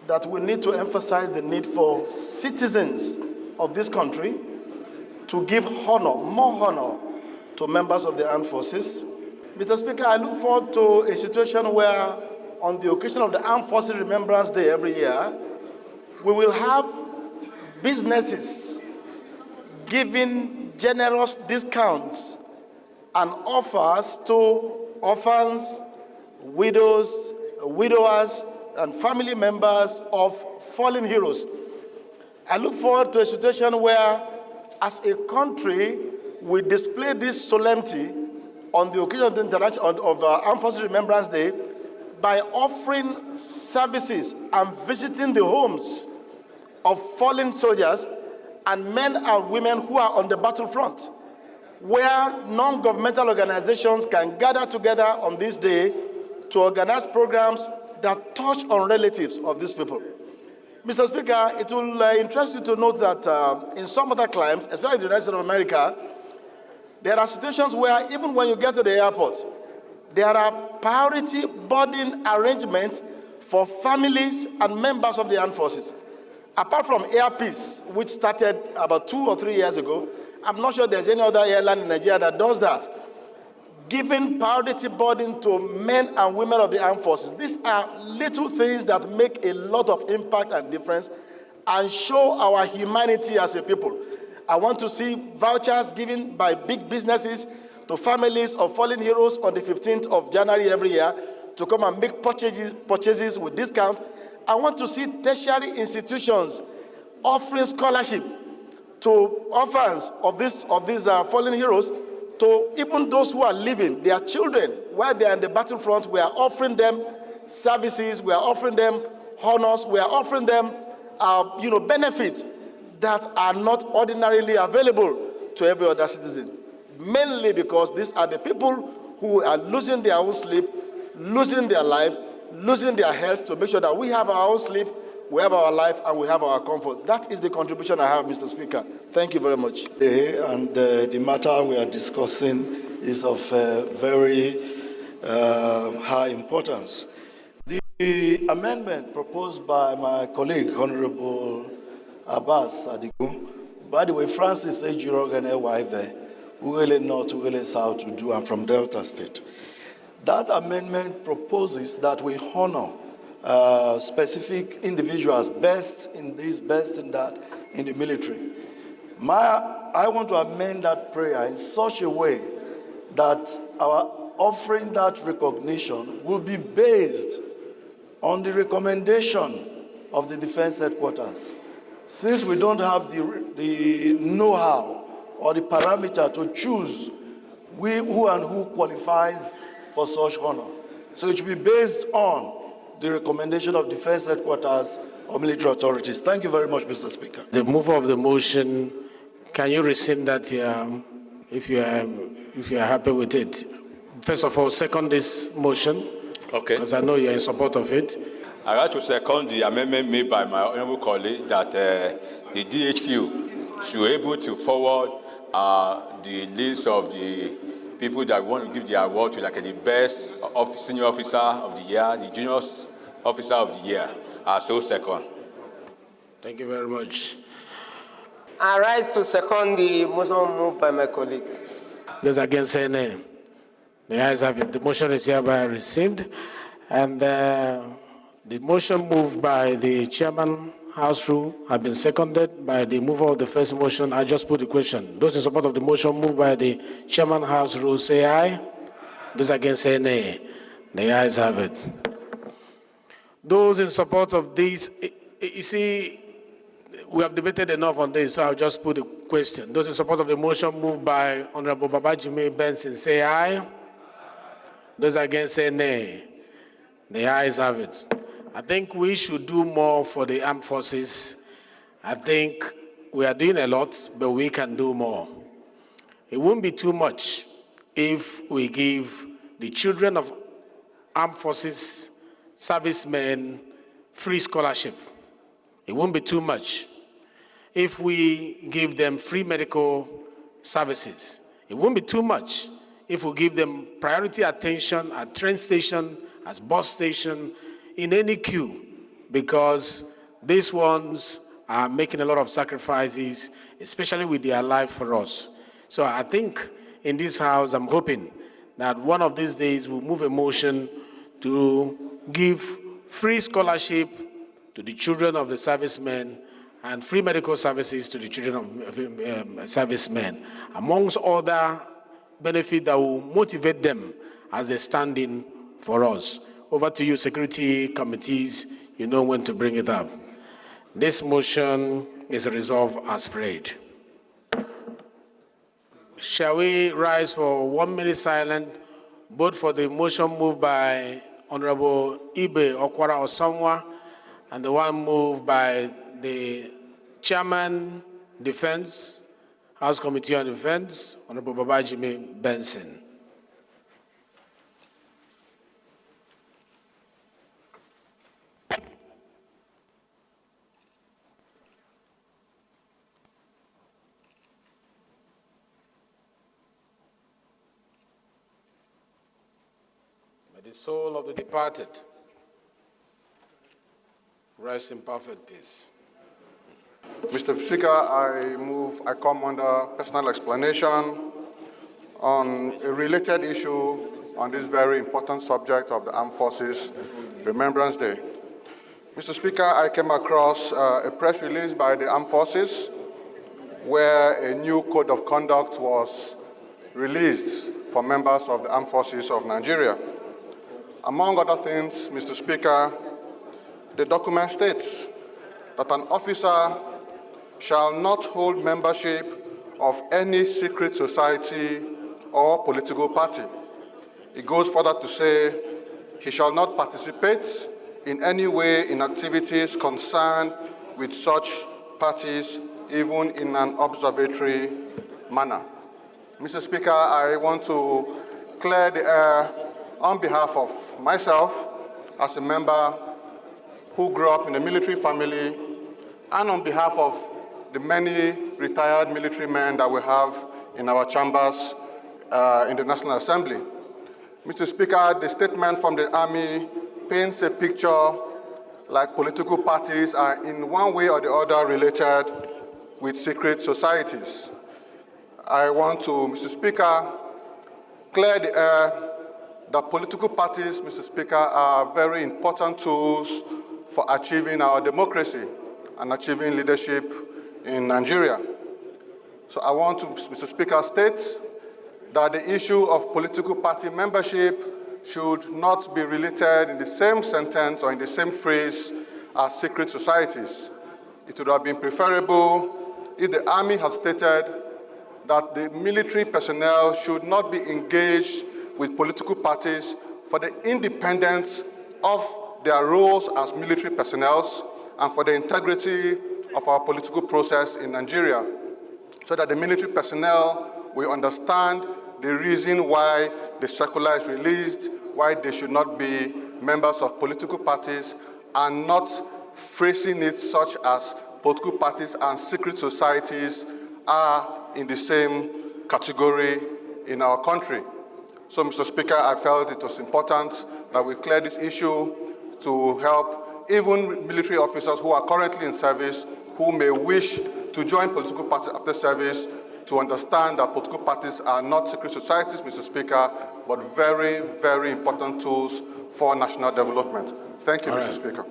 that we need to emphasize the need for citizens of this country to give honor, more honor, to members of the armed forces. Mr. Speaker, I look forward to a situation where, on the occasion of the Armed Forces Remembrance Day every year, we will have businesses giving generous discounts and offers to orphans, widows, widowers, and family members of fallen heroes. I look forward to a situation where, as a country, we display this solemnity on the occasion of the Armed Forces Remembrance Day by offering services and visiting the homes of fallen soldiers and men and women who are on the battlefront, where non-governmental organizations can gather together on this day to organize programs that touch on relatives of these people. Mr. Speaker, it will interest you to note that in some other climes, especially in the United States of America, there are situations where even when you get to the airport, there are priority boarding arrangements for families and members of the armed forces. Apart from Air Peace, which started about 2 or 3 years ago, I'm not sure there's any other airline in Nigeria that does that. Giving priority boarding to men and women of the armed forces. These are little things that make a lot of impact and difference and show our humanity as a people. I want to see vouchers given by big businesses to families of fallen heroes on the 15th of January every year to come and make purchases with discount. I want to see tertiary institutions offering scholarship to orphans of these fallen heroes, to even those who are living, their children, while they are in the battlefront. We are offering them services, we are offering them honors, we are offering them benefits that are not ordinarily available to every other citizen. Mainly because these are the people who are losing their own sleep, losing their life, losing their health to make sure that we have our own sleep, we have our life, and we have our comfort. That is the contribution I have, Mr. Speaker. Thank you very much. And the matter we are discussing is of very high importance. The amendment proposed by my colleague, Honorable Abbas Adigun, by the way, Francis Ejirogane Waive, Ugele North, Ugele South to do, I'm from Delta State. That amendment proposes that we honor specific individuals, best in this, best in that, in the military. I want to amend that prayer in such a way that our offering that recognition will be based on the recommendation of the Defense Headquarters. Since we don't have the know-how or the parameter to choose who and who qualifies for such honor. So it should be based on the recommendation of Defense Headquarters or military authorities. Thank you very much, Mr. Speaker. The mover of the motion, can you rescind that if you are happy with it? First of all, second this motion. Okay. Because I know you're in support of it. I'd like to second the amendment made by my honorable colleague that the DHQ should be able to forward the list of the people that want to give the award to, like the best senior officer of the year, the junior officer of the year. So second. Thank you very much. I rise to second the motion moved by my colleague. Those against say nay. The ayes have it. The motion is hereby rescinded. And the motion moved by the chairman, House Rule, have been seconded by the mover of the first motion. I just put the question. Those in support of the motion moved by the chairman, House Rule, say aye. Those against say nay. The ayes have it. Those in support of this, you see, we have debated enough on this, so I'll just put the question. Those in support of the motion moved by Honorable Babajimi Benson, say aye. Those against say nay. The ayes have it. I think we should do more for the armed forces. I think we are doing a lot, but we can do more. It won't be too much if we give the children of armed forces, servicemen, free scholarship. It won't be too much if we give them free medical services. It won't be too much if we give them priority attention at train station, as bus station, in any queue, because these ones are making a lot of sacrifices, especially with their life for us. So I think in this house, I'm hoping that one of these days we'll move a motion to give free scholarship to the children of the servicemen and free medical services to the children of servicemen, amongst other benefits that will motivate them as they stand in for us. Over to you, security committees, you know when to bring it up. This motion is resolved as prayed. shall we rise for 1 minute silence, both for the motion moved by Honorable Ibe Okwara Osomwa and the one moved by the Chairman, Defense, House Committee on Defense, Honorable Babajimi Benson. May the soul of the departed rest in perfect peace. Mr. Speaker, I come under personal explanation on a related issue on this very important subject of the Armed Forces Remembrance Day. Mr. Speaker, I came across a press release by the Armed Forces where a new code of conduct was released for members of the Armed Forces of Nigeria. Among other things, Mr. Speaker, the document states that an officer shall not hold membership of any secret society or political party. It goes further to say he shall not participate in any way in activities concerned with such parties, even in an observatory manner. Mr. Speaker, I want to clear the air on behalf of myself as a member who grew up in a military family, and on behalf of the many retired military men that we have in our chambers in the National Assembly. Mr. Speaker, the statement from the Army paints a picture like political parties are in one way or the other related with secret societies. I want to, Mr. Speaker, clear the air that political parties, Mr. Speaker, are very important tools for achieving our democracy and achieving leadership in Nigeria. So I want to, Mr. Speaker, state that the issue of political party membership should not be related in the same sentence or in the same phrase as secret societies. It would have been preferable if the Army had stated that the military personnel should not be engaged with political parties for the independence of their roles as military personnel and for the integrity of our political process in Nigeria, so that the military personnel will understand the reason why the circular is released, why they should not be members of political parties, and not phrasing it such as political parties and secret societies are in the same category in our country. So, Mr. Speaker, I felt it was important that we clear this issue to help even military officers who are currently in service who may wish to join political parties after service to understand that political parties are not secret societies, Mr. Speaker, but very, very important tools for national development. Thank you, Mr. Speaker.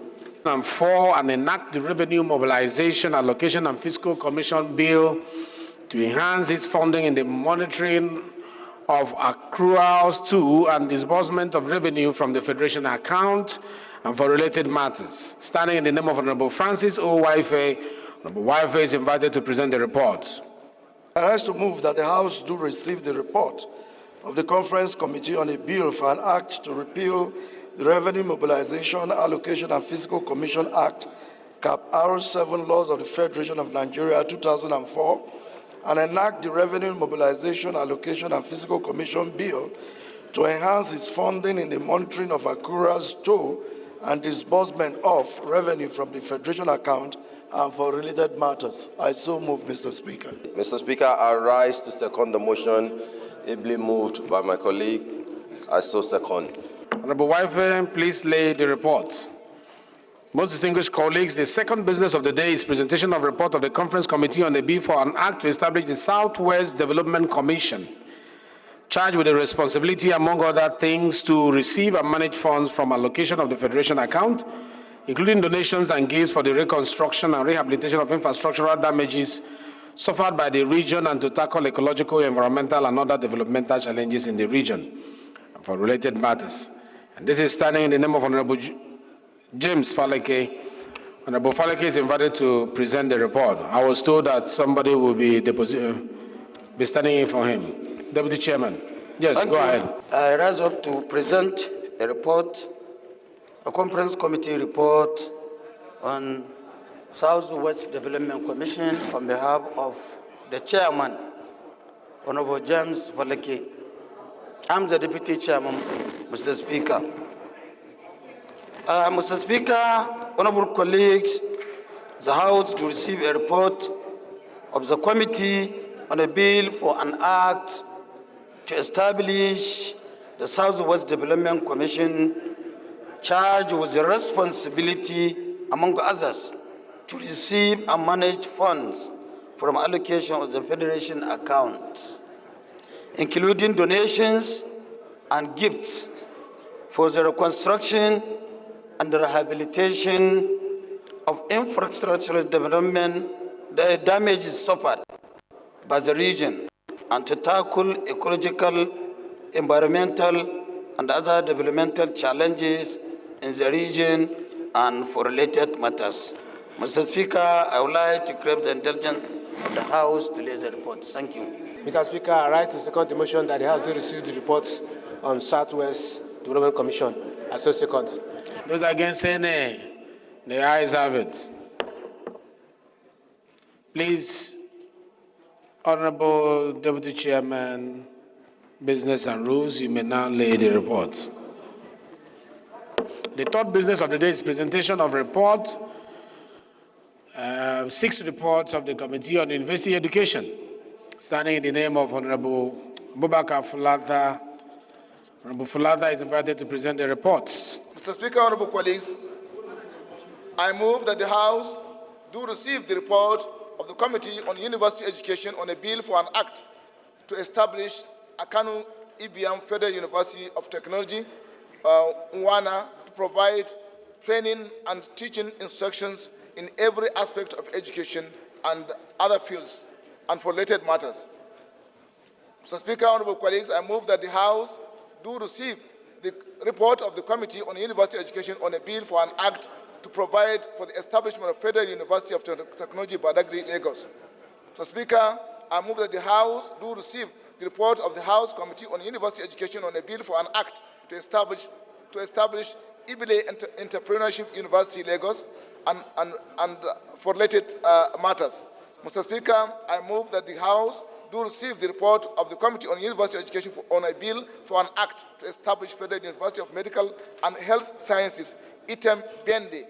And 4, and enact the Revenue Mobilization, Allocation and Fiscal Commission Bill to enhance its funding in the monitoring of accruals to and disbursement of revenue from the Federation account and for related matters. Standing in the name of Honorable Francis O. Waife, Honorable Waife is invited to present the report. I rise to move that the House do receive the report of the Conference Committee on a Bill for an Act to repeal the Revenue Mobilization, Allocation and Fiscal Commission Act, Cap R7 Laws of the Federation of Nigeria 2004, and enact the Revenue Mobilization, Allocation and Fiscal Commission Bill to enhance its funding in the monitoring of accruals to and disbursement of revenue from the Federation account and for related matters. I so move, Mr. Speaker. Mr. Speaker, I rise to second the motion ably moved by my colleague. I so second. Honorable Waife, please lay the report. Most distinguished colleagues, the second business of the day is presentation of report of the Conference Committee on the Bill for an Act to establish the Southwest Development Commission, charged with the responsibility, among other things, to receive and manage funds from allocation of the Federation account, including donations and gifts for the reconstruction and rehabilitation of infrastructural damages suffered by the region and to tackle ecological, environmental, and other developmental challenges in the region and for related matters. And this is standing in the name of Honorable James Faleke. Honorable Faleke is invited to present the report. I was told that somebody will be depositing. be standing in for him. Deputy Chairman. Yes, Thank go you. ahead. I rise up to present a report, a conference committee report on Southwest Development Commission on behalf of the chairman, Honorable James Valeke. I'm the deputy chairman, Mr. Speaker. Mr. Speaker, honorable colleagues, the House to receive a report of the committee on a bill for an act to establish the Southwest Development Commission charged with the responsibility, among others, to receive and manage funds from allocation of the Federation account, including donations and gifts for the reconstruction and rehabilitation of infrastructural development, the damages suffered by the region, and to tackle ecological, environmental, and other developmental challenges in the region and for related matters. Mr. Speaker, I would like to crave the indulgence of the House to lay the report. Thank you. Mr. Speaker, I rise to second the motion that the House do receive the reports on Southwest Development Commission. I so second. Those against say nay. The ayes have it. Please, Honorable Deputy Chairman, Business and Rules, you may now lay the report. The third business of the day is presentation of report, 6 reports of the Committee on University Education, standing in the name of Honorable Abubakar Fulata. Honorable Fulata is invited to present the reports. Mr. Speaker, honorable colleagues, I move that the House do receive the report of the Committee on University Education on a bill for an act to establish Akanu Ibiam Federal University of Technology, Nwana, to provide training and teaching instructions in every aspect of education and other fields and for related matters. Mr. Speaker, honorable colleagues, I move that the House do receive the report of the Committee on University Education on a bill for an act to provide for the establishment of Federal University of Technology, Badagry, Lagos. Mr. Speaker, I move that the House do receive the report of the House Committee on University Education on a bill for an act to establish Ibile Entrepreneurship University, Lagos, and for related matters. Mr. Speaker, I move that the House do receive the report of the Committee on University Education on a bill for an act to establish Federal University of Medical and Health Sciences, ITEM Bende,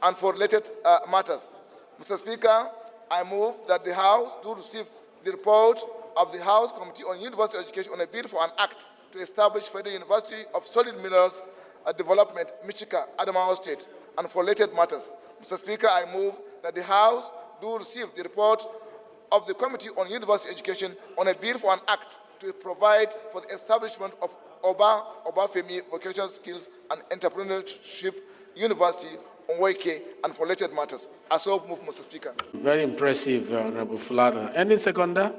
and for related matters. Mr. Speaker, I move that the House do receive the report of the House Committee on University Education on a bill for an act to establish Federal University of Solid Minerals Development, Michika, Adamawa State, and for related matters. Mr. Speaker, I move that the House do receive the report of the Committee on University Education on a bill for an act to provide for the establishment of Obafemi Vocational Skills and Entrepreneurship University, Onweke, and for related matters. I so move, Mr. Speaker. Very impressive, Honorable Fulata. Any seconder?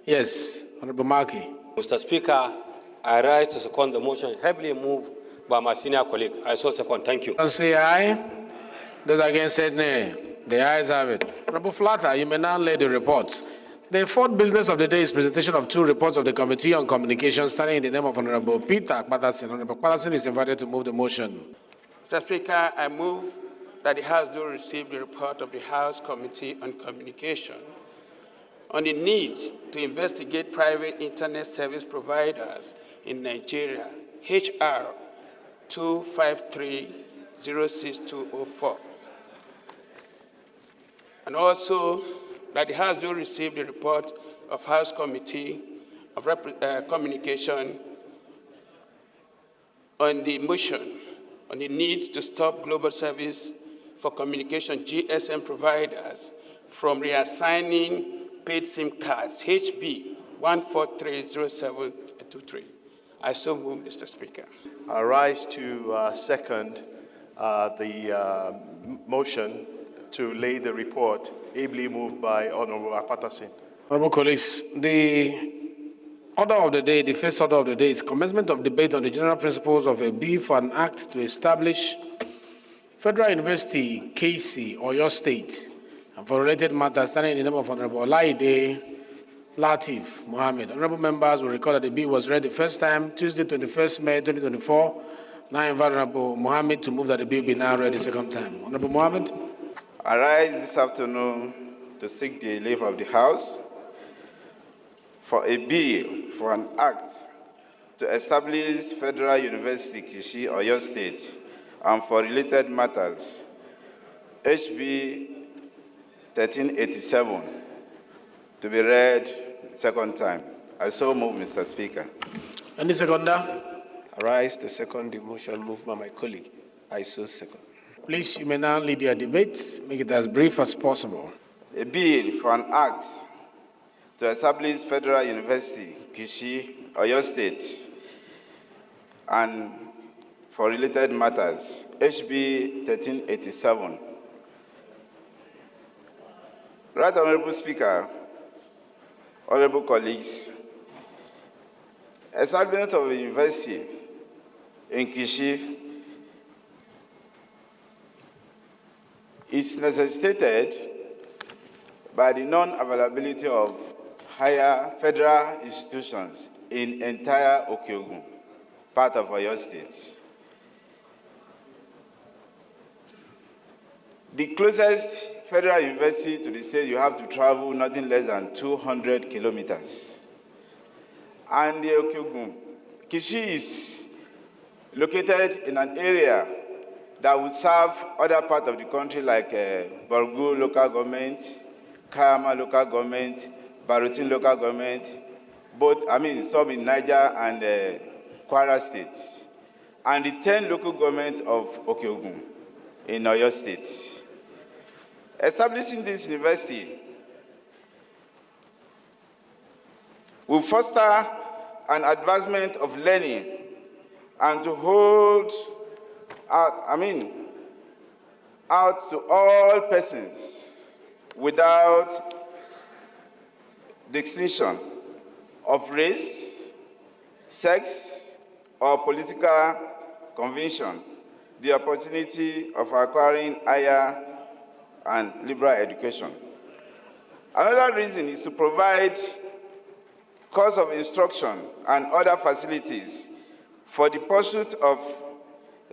Yes, Honorable Markey. Mr. Speaker, I rise to second the motion heavily moved by my senior colleague. I so second. Thank you. Say aye. Those against said nay. The ayes have it. Honorable Fulata, you may now lay the reports. The fourth business of the day is presentation of 2 reports of the Committee on Communications, standing in the name of Honorable Peter Patterson. Honorable Patterson is invited to move the motion. Mr. Speaker, I move that the House do receive the report of the House Committee on Communication on the need to investigate private internet service providers in Nigeria, HR 253-06204. And also that the House do receive the report of House Committee of Communication on the motion on the need to stop global service for communication GSM providers from reassigning paid SIM cards, HB 1430723. I so move, Mr. Speaker. I rise to second the motion to lay the report, ably moved by Honorable Patterson. Honorable colleagues, the order of the day, the first order of the day is commencement of debate on the general principles of a bill for an act to establish Federal University, KC, Oyo State, And for related matters, standing in the name of Honorable Olaide Latif Mohammed. Honorable members will recall that the bill was read the first time, Tuesday, 21st May 2024. Now I invite Honorable Mohammed to move that the bill be now read the second time. Honorable Mohammed. I rise this afternoon to seek the leave of the House for a bill for an act to establish Federal University Kishi, Oyo State, and for related matters, HB 1387, to be read the second time. I so move, Mr. Speaker. Any seconder? I rise to second the motion moved by my colleague. I so second. Please, you may now lead your debate. Make it as brief as possible. A bill for an act to establish Federal University, Kishi, Oyo State, and for related matters, HB 1387. Right Honorable Speaker, honorable colleagues, establishment of a university in Kishi is necessitated by the non-availability of higher federal institutions in entire Okiogun, part of Oyo State. The closest federal university to the state, you have to travel nothing less than 200 kilometers. And the Okiogun, Kishi is located in an area that would serve other parts of the country like Borgu local government, Kayama local government, Barutin local government, some in Niger and Kwara states, and the 10 local governments of Okiogun in Oyo State. Establishing this university will foster an advancement of learning and to hold out to all persons without distinction of race, sex, or political conviction, the opportunity of acquiring higher and liberal education. Another reason is to provide course of instruction and other facilities for the pursuit of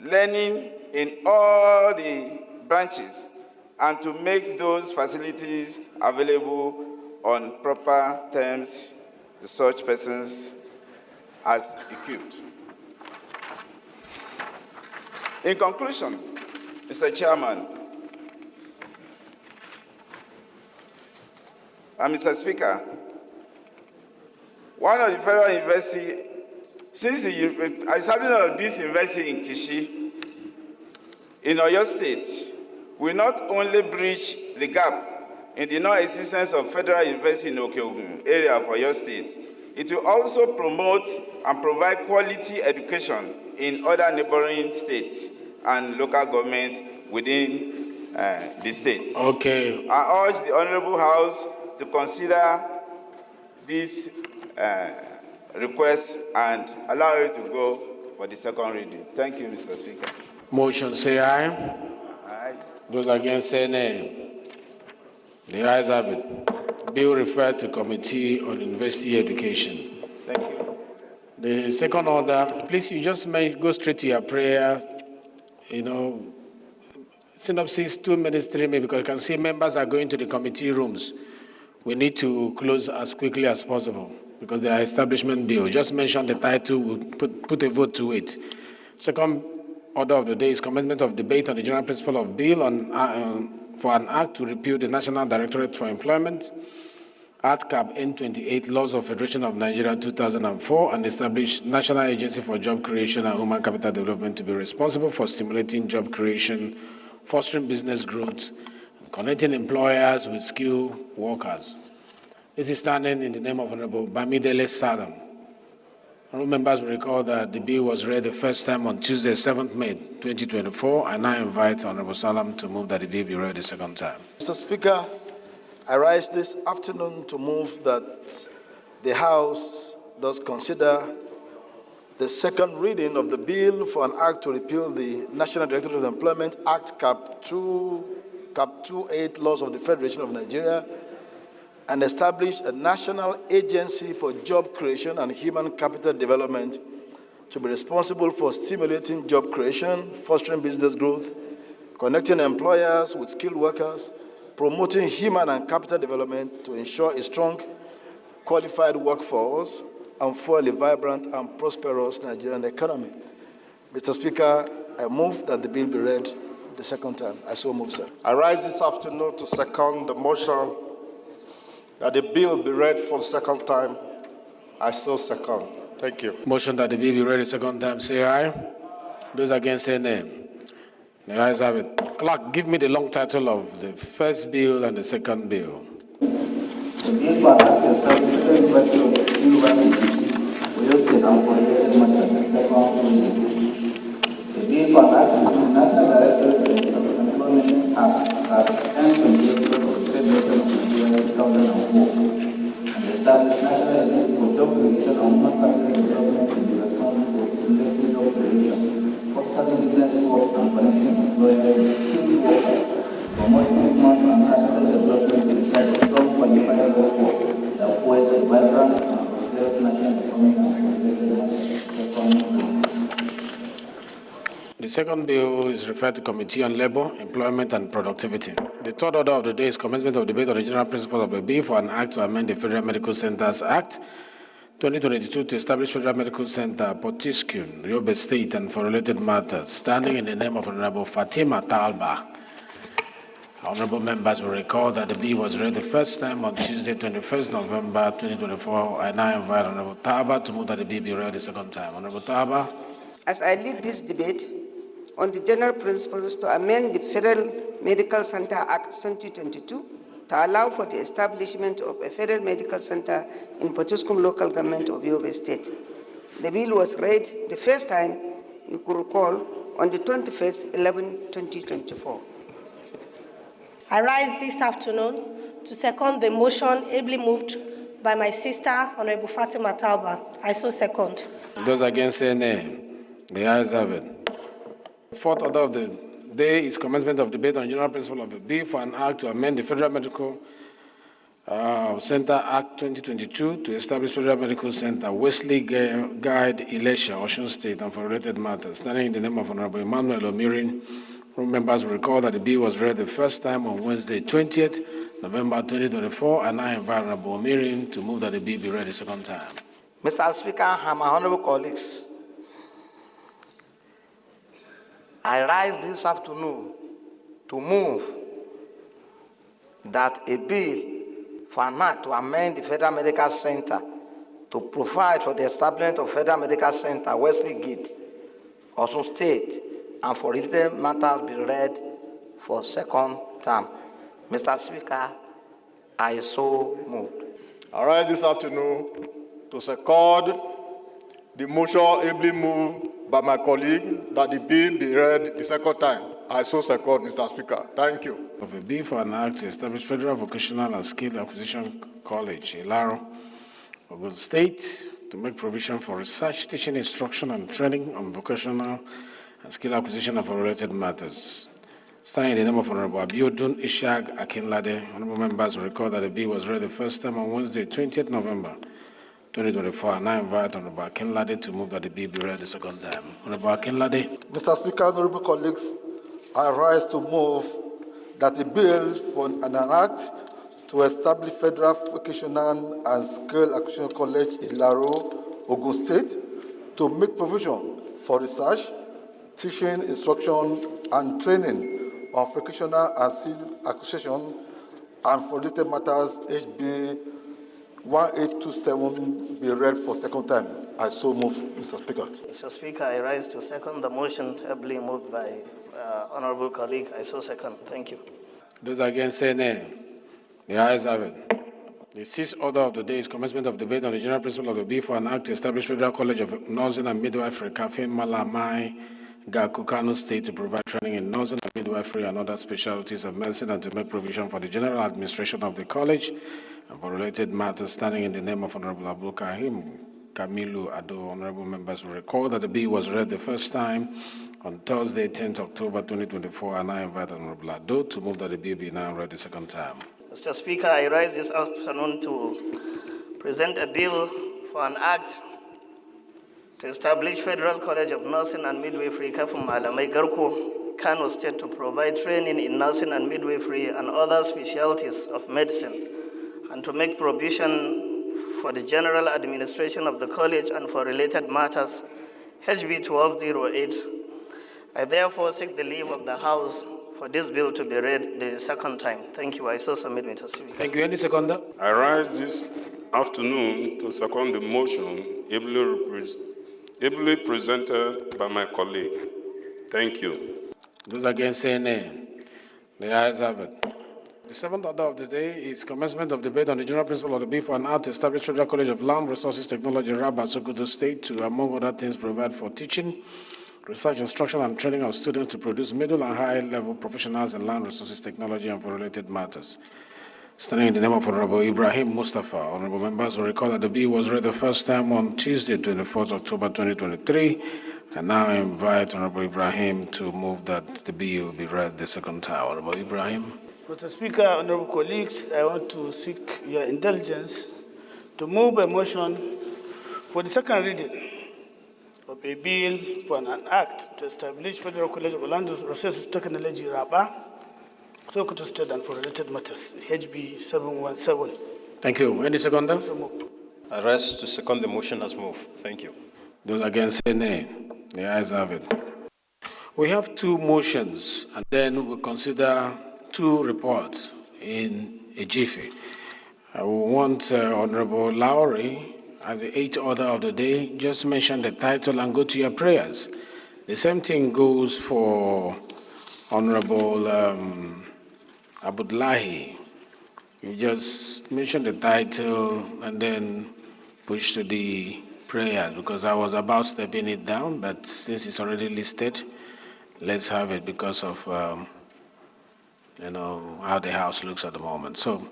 learning in all the branches and to make those facilities available on proper terms to such persons as equipped. In conclusion, Mr. Chairman and Mr. Speaker, one of the federal universities, since the establishment of this university in Kishi, in Oyo State, will not only bridge the gap in the non-existence of federal university in Okiogun area of Oyo State, it will also promote and provide quality education in other neighboring states and local governments within the state. Okay. I urge the Honorable House to consider this request and allow it to go for the second reading. Thank you, Mr. Speaker. Motion say aye. Aye. Those against say nay. The ayes have it. Bill referred to Committee on University Education. Thank you. The second order, please, you just go straight to your prayer. Synopsis 2 minutes, 3 minutes, because you can see members are going to the committee rooms. We need to close as quickly as possible because there are establishment bill. Just mention the title, we'll put a vote to it. Second order of the day is commencement of debate on the general principle of bill for an act to repeal the National Directorate for Employment, Act Cap N28, Laws of Federation of Nigeria 2004, and establish National Agency for Job Creation and Human Capital Development to be responsible for stimulating job creation, fostering business growth, and connecting employers with skilled workers. This is standing in the name of Honorable Bamidele Salam. Honorable members will recall that the bill was read the first time on Tuesday, 7th May 2024. I now invite Honorable Salam to move that the bill be read the second time. Mr. Speaker, I rise this afternoon to move that the House does consider the second reading of the bill for an act to repeal the National Directorate of Employment Act Cap Cap 28 laws of the Federation of Nigeria and establish a national agency for job creation and human capital development to be responsible for stimulating job creation, fostering business growth, connecting employers with skilled workers, promoting human and capital development to ensure a strong, qualified workforce, and fuel a vibrant and prosperous Nigerian economy. Mr. Speaker, I move that the bill be read the second time. I so move, sir. I rise this afternoon to second the motion that the bill be read for the second time. I so second. Thank you. Motion that the bill be read the second time, say aye. Those against, say nay. The ayes have it. Clerk, give me the long title of the first bill and the second bill. The bill for act to establish Federal University of Universities, Oyo State and for related matters, second reading. The bill for act to the National Directorate of Employment Act at 1028 of the Federal of Nigeria 2004 and establish National Agency for Job Creation and Human Capital Development in the response to stimulating job creation, fostering business growth and connecting employers with skilled workers, promoting movements and capital development to ensure a strong qualified workforce that fuels a vibrant and prosperous national economy and related second. The second bill is referred to Committee on Labor, Employment and Productivity. The third order of the day is commencement of debate on the general principles of a bill for an act to amend the Federal Medical Centers Act 2022 to establish Federal Medical Center, Potiskum, Yobe State, and for related matters, standing in the name of Honorable Fatima Talba. Honorable members will recall that the bill was read the first time on Tuesday, 21st November 2024. I now invite Honorable Talba to move that the bill be read the second time. Honorable Talba. As I lead this debate on the general principles to amend the Federal Medical Center Act 2022 to allow for the establishment of a Federal Medical Center in Potiskum local government of Yobe State. The bill was read the first time, you could recall, on the 21st 11/2024. I rise this afternoon to second the motion ably moved by my sister, Honorable Fatima Talba. I so second. Those against, say nay. The ayes have it. Fourth order of the day is commencement of debate on general principle of the bill for an act to amend the Federal Medical Center Act 2022 to establish Federal Medical Center, Wesley Guide, Elisha, Osun State, and for related matters. Standing in the name of Honorable Emmanuel Omirin, members will recall that the bill was read the first time on Wednesday, 20th November 2024, and I invite Honorable Omirin to move that the bill be read the second time. Mr. Speaker and my honorable colleagues, I rise this afternoon to move that a bill for an act to amend the Federal Medical Center to provide for the establishment of Federal Medical Center, Wesley Gate, Osun State, and for related matters be read for second term. Mr. Speaker, I so moved. I rise this afternoon to second the motion ably moved by my colleague that the bill be read the second time. I so second, Mr. Speaker. Thank you. Of a bill for an act to establish Federal Vocational and Skill Acquisition College, Ilaro, Ogun State, to make provision for research, teaching, instruction, and training on vocational and skill acquisition and for related matters. Standing in the name of Honorable Abiodun Ishaq Akinlade, honorable members will recall that the bill was read the first time on Wednesday, 20th November 2024, and I invite Honorable Akinlade to move that the bill be read the second time. Honorable Akinlade. Mr. Speaker, honorable colleagues, I rise to move that the bill for an act to establish Federal Vocational and Skill Acquisition College in Ilaro, Ogun State, to make provision for research, teaching, instruction, and training on vocational and skill acquisition and for related matters, HB 1827 be read for second time. I so move, Mr. Speaker. Mr. Speaker, I rise to second the motion ably moved by honorable colleague. I so second. Thank you. Those against, say nay. The ayes have it. The sixth order of the day is commencement of debate on the general principle of the bill for an act to establish Federal College of Nursing and Midwifery, Kafin Malamai, Gaku, Kano State, to provide training in nursing and midwifery and other specialties of medicine and to make provision for the general administration of the college and for related matters. Standing in the name of Honorable Abdul Kahim Kamilu Ado, honorable members will recall that the bill was read the first time on Thursday, 10th October 2024, and I invite Honorable Ado to move that the bill be now read the second time. Mr. Speaker, I rise this afternoon to present a bill for an act to establish Federal College of Nursing and Midwifery Kafum Malamai Garko, Kano State, to provide training in nursing and midwifery and other specialties of medicine, and to make provision for the general administration of the college and for related matters, HB 1208. I therefore seek the leave of the House for this bill to be read the second time. Thank you. I so submit, Mr. Speaker. Thank you. Any seconder? I rise this afternoon to second the motion ably presented by my colleague. Thank you. Those against say nay. The ayes have it. The seventh order of the day is commencement of debate on the general principle of the bill for an act to establish Federal College of Land Resources Technology, Rabat, Sokoto State, to, among other things, provide for teaching, research, instruction, and training of students to produce middle and high-level professionals in land resources technology and for related matters. Standing in the name of Honorable Ibrahim Mustafa, honorable members will recall that the bill was read the first time on Tuesday, 24th October 2023, and now I invite Honorable Ibrahim to move that the bill be read the second time. Honorable Ibrahim. Mr. Speaker, honorable colleagues, I want to seek your indulgence to move a motion for the second reading of a bill for an act to establish Federal College of Land Resources Technology, Rabat, Sokoto State, and for related matters, HB 717. Thank you. Any seconder? I rise to second the motion as moved. Thank you. Those against say nay. The ayes have it. We have two motions, and then we'll consider two reports in a jiffy. I will want Honorable Lowry, as the eighth order of the day, just mention the title and go to your prayers. The same thing goes for Honorable Abdullahi. You just mention the title and then push to the prayers, because I was about stepping it down, but since it's already listed, let's have it because of how the House looks at the moment. So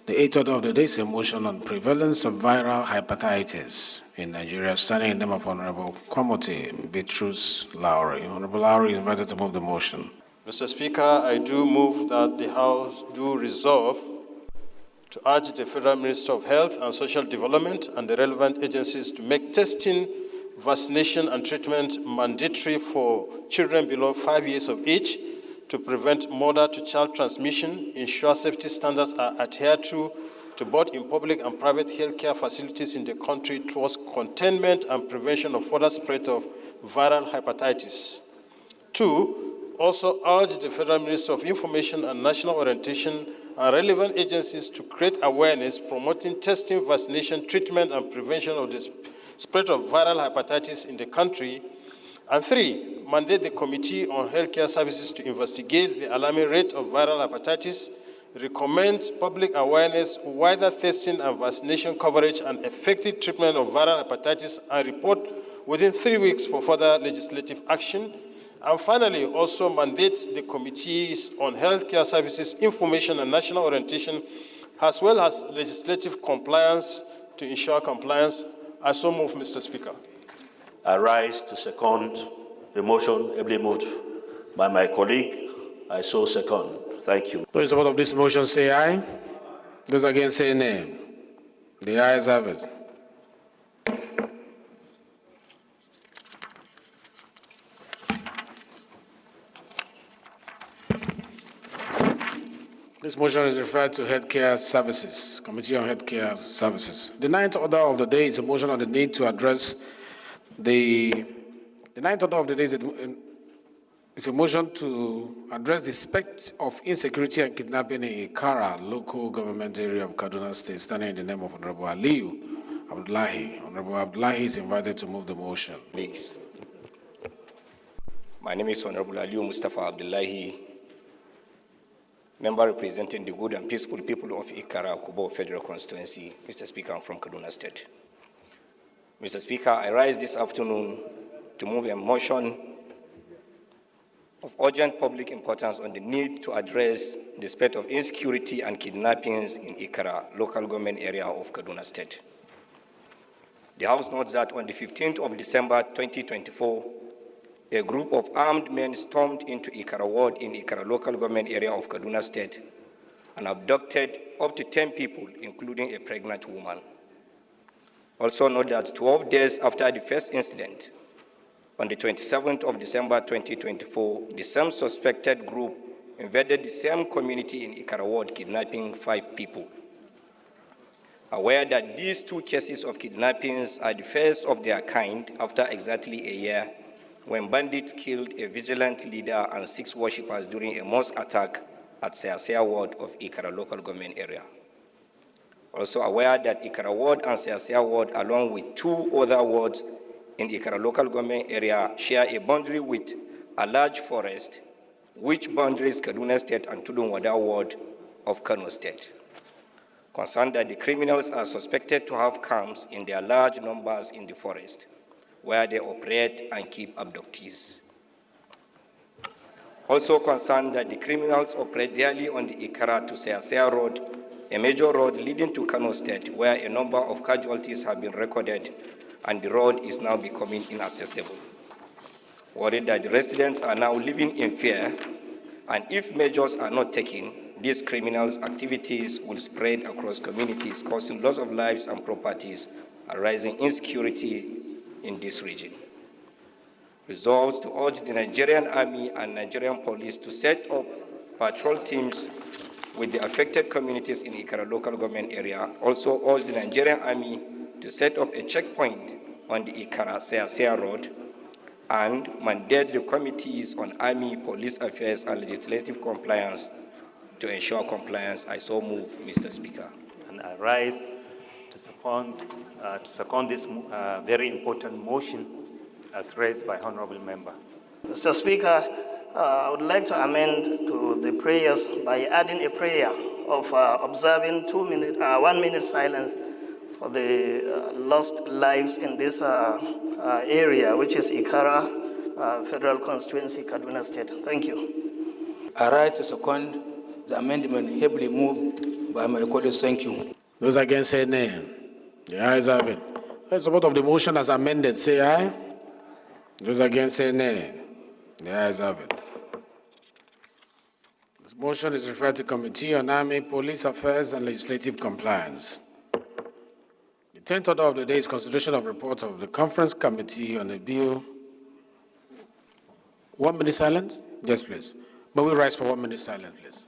the eighth order of the day is a motion on prevalence of viral hepatitis in Nigeria, standing in the name of Honorable Kwamote Beatrice Lowry. Honorable Lowry is invited to move the motion. Mr. Speaker, I do move that the House do resolve to urge the Federal Minister of Health and Social Development and the relevant agencies to make testing, vaccination, and treatment mandatory for children below 5 years of age to prevent mother-to-child transmission, ensure safety standards are adhered to both in public and private healthcare facilities in the country towards containment and prevention of further spread of viral hepatitis. 2, also urge the Federal Minister of Information and National Orientation and relevant agencies to create awareness promoting testing, vaccination, treatment, and prevention of the spread of viral hepatitis in the country. And 3, mandate the Committee on Healthcare Services to investigate the alarming rate of viral hepatitis, recommend public awareness, wider testing and vaccination coverage, and effective treatment of viral hepatitis, and report within 3 weeks for further legislative action. And finally, also mandate the Committees on Healthcare Services, Information and National Orientation, as well as legislative compliance to ensure compliance. I so move, Mr. Speaker. I rise to second the motion ably moved by my colleague. I so second. Thank you. Those in support of this motion say aye. Those against say nay. The ayes have it. This motion is referred to Healthcare Services, Committee on Healthcare Services. The ninth order of the day is a motion on the need to address the ninth order of the day is a motion to address the specter of insecurity and kidnapping in Ikara, local government area of Kaduna State, standing in the name of Honorable Aliyu Abdullahi. Honorable Abdullahi is invited to move the motion. Please. My name is Honorable Aliyu Mustafa Abdullahi, member representing the good and peaceful people of Ikara, Kubo Federal Constituency. Mr. Speaker, I'm from Kaduna State. Mr. Speaker, I rise this afternoon to move a motion of urgent public importance on the need to address the spread of insecurity and kidnappings in Ikara, local government area of Kaduna State. The House notes that on the 15th of December 2024, a group of armed men stormed into Ikara Ward in Ikara local government area of Kaduna State and abducted up to 10 people, including a pregnant woman. Also note that 12 days after the first incident, on the 27th of December 2024, the same suspected group invaded the same community in Ikara Ward, kidnapping 5 people. Aware that these 2 cases of kidnappings are the first of their kind after exactly a year, when bandits killed a vigilant leader and 6 worshippers during a mosque attack at Seasea Ward of Ikara local government area. Also aware that Ikara Ward and Seasea Ward, along with 2 other wards in Ikara local government area, share a boundary with a large forest, which boundaries Kaduna State and Tudunwada Ward of Kano State. Concerned that the criminals are suspected to have camps in their large numbers in the forest, where they operate and keep abductees. Also concerned that the criminals operate daily on the Ikara to Seasea Road, a major road leading to Kano State, where a number of casualties have been recorded and the road is now becoming inaccessible. Worried that the residents are now living in fear, and if measures are not taken, these criminals' activities will spread across communities, causing loss of lives and properties and rising insecurity in this region. Resolves to urge the Nigerian Army and Nigerian Police to set up patrol teams with the affected communities in Ikara local government area. Also urge the Nigerian Army to set up a checkpoint on the Ikara-Seasea Road and mandate the committees on Army, Police Affairs, and Legislative Compliance to ensure compliance. I so move, Mr. Speaker. And I rise to second this very important motion as raised by Honorable Member. Mr. Speaker, I would like to amend to the prayers by adding a prayer of observing 1 minute silence for the lost lives in this area, which is Ikara Federal Constituency, Kaduna State. Thank you. I rise to second the amendment heavily moved by my colleagues. Thank you. Those against say nay. The ayes have it. In support of the motion as amended, say aye. Those against say nay. The ayes have it. This motion is referred to Committee on Army, Police Affairs, and Legislative Compliance. The 10th order of the day is consideration of report of the Conference Committee on the bill. 1 minute silence? Yes, please. But we rise for 1 minute silence, please.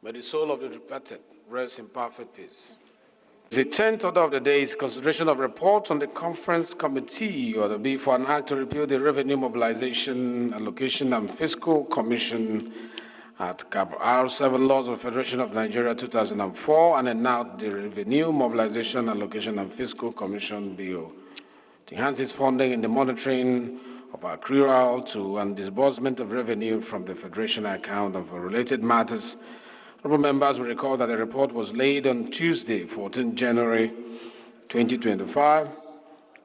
May the soul of the departed rest in perfect peace. The 10th order of the day is consideration of report on the Conference Committee or the bill for an act to repeal the Revenue Mobilization, Allocation and Fiscal Commission at Cap R7 Laws of Federation of Nigeria 2004 and enact the Revenue Mobilization, Allocation and Fiscal Commission Bill to enhance its funding in the monitoring of accrual to and disbursement of revenue from the Federation account and for related matters. Honorable members will recall that the report was laid on Tuesday, 14 January 2025.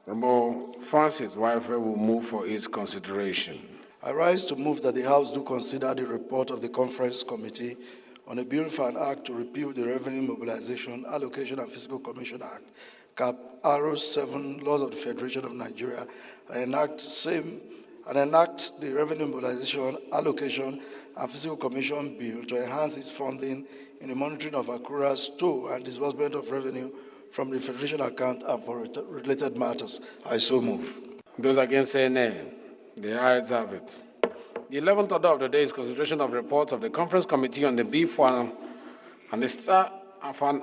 Honorable Francis Wifer will move for its consideration. I rise to move that the House do consider the report of the Conference Committee on a bill for an act to repeal the Revenue Mobilization, Allocation and Fiscal Commission Act, Cap R7 Laws of the Federation of Nigeria, and enact the Revenue Mobilization, Allocation and Fiscal Commission Bill to enhance its funding in the monitoring of accruals to and disbursement of revenue from the Federation account and for related matters. I so move. Those against say nay. The ayes have it. The 11th order of the day is consideration of reports of the Conference Committee on the bill for an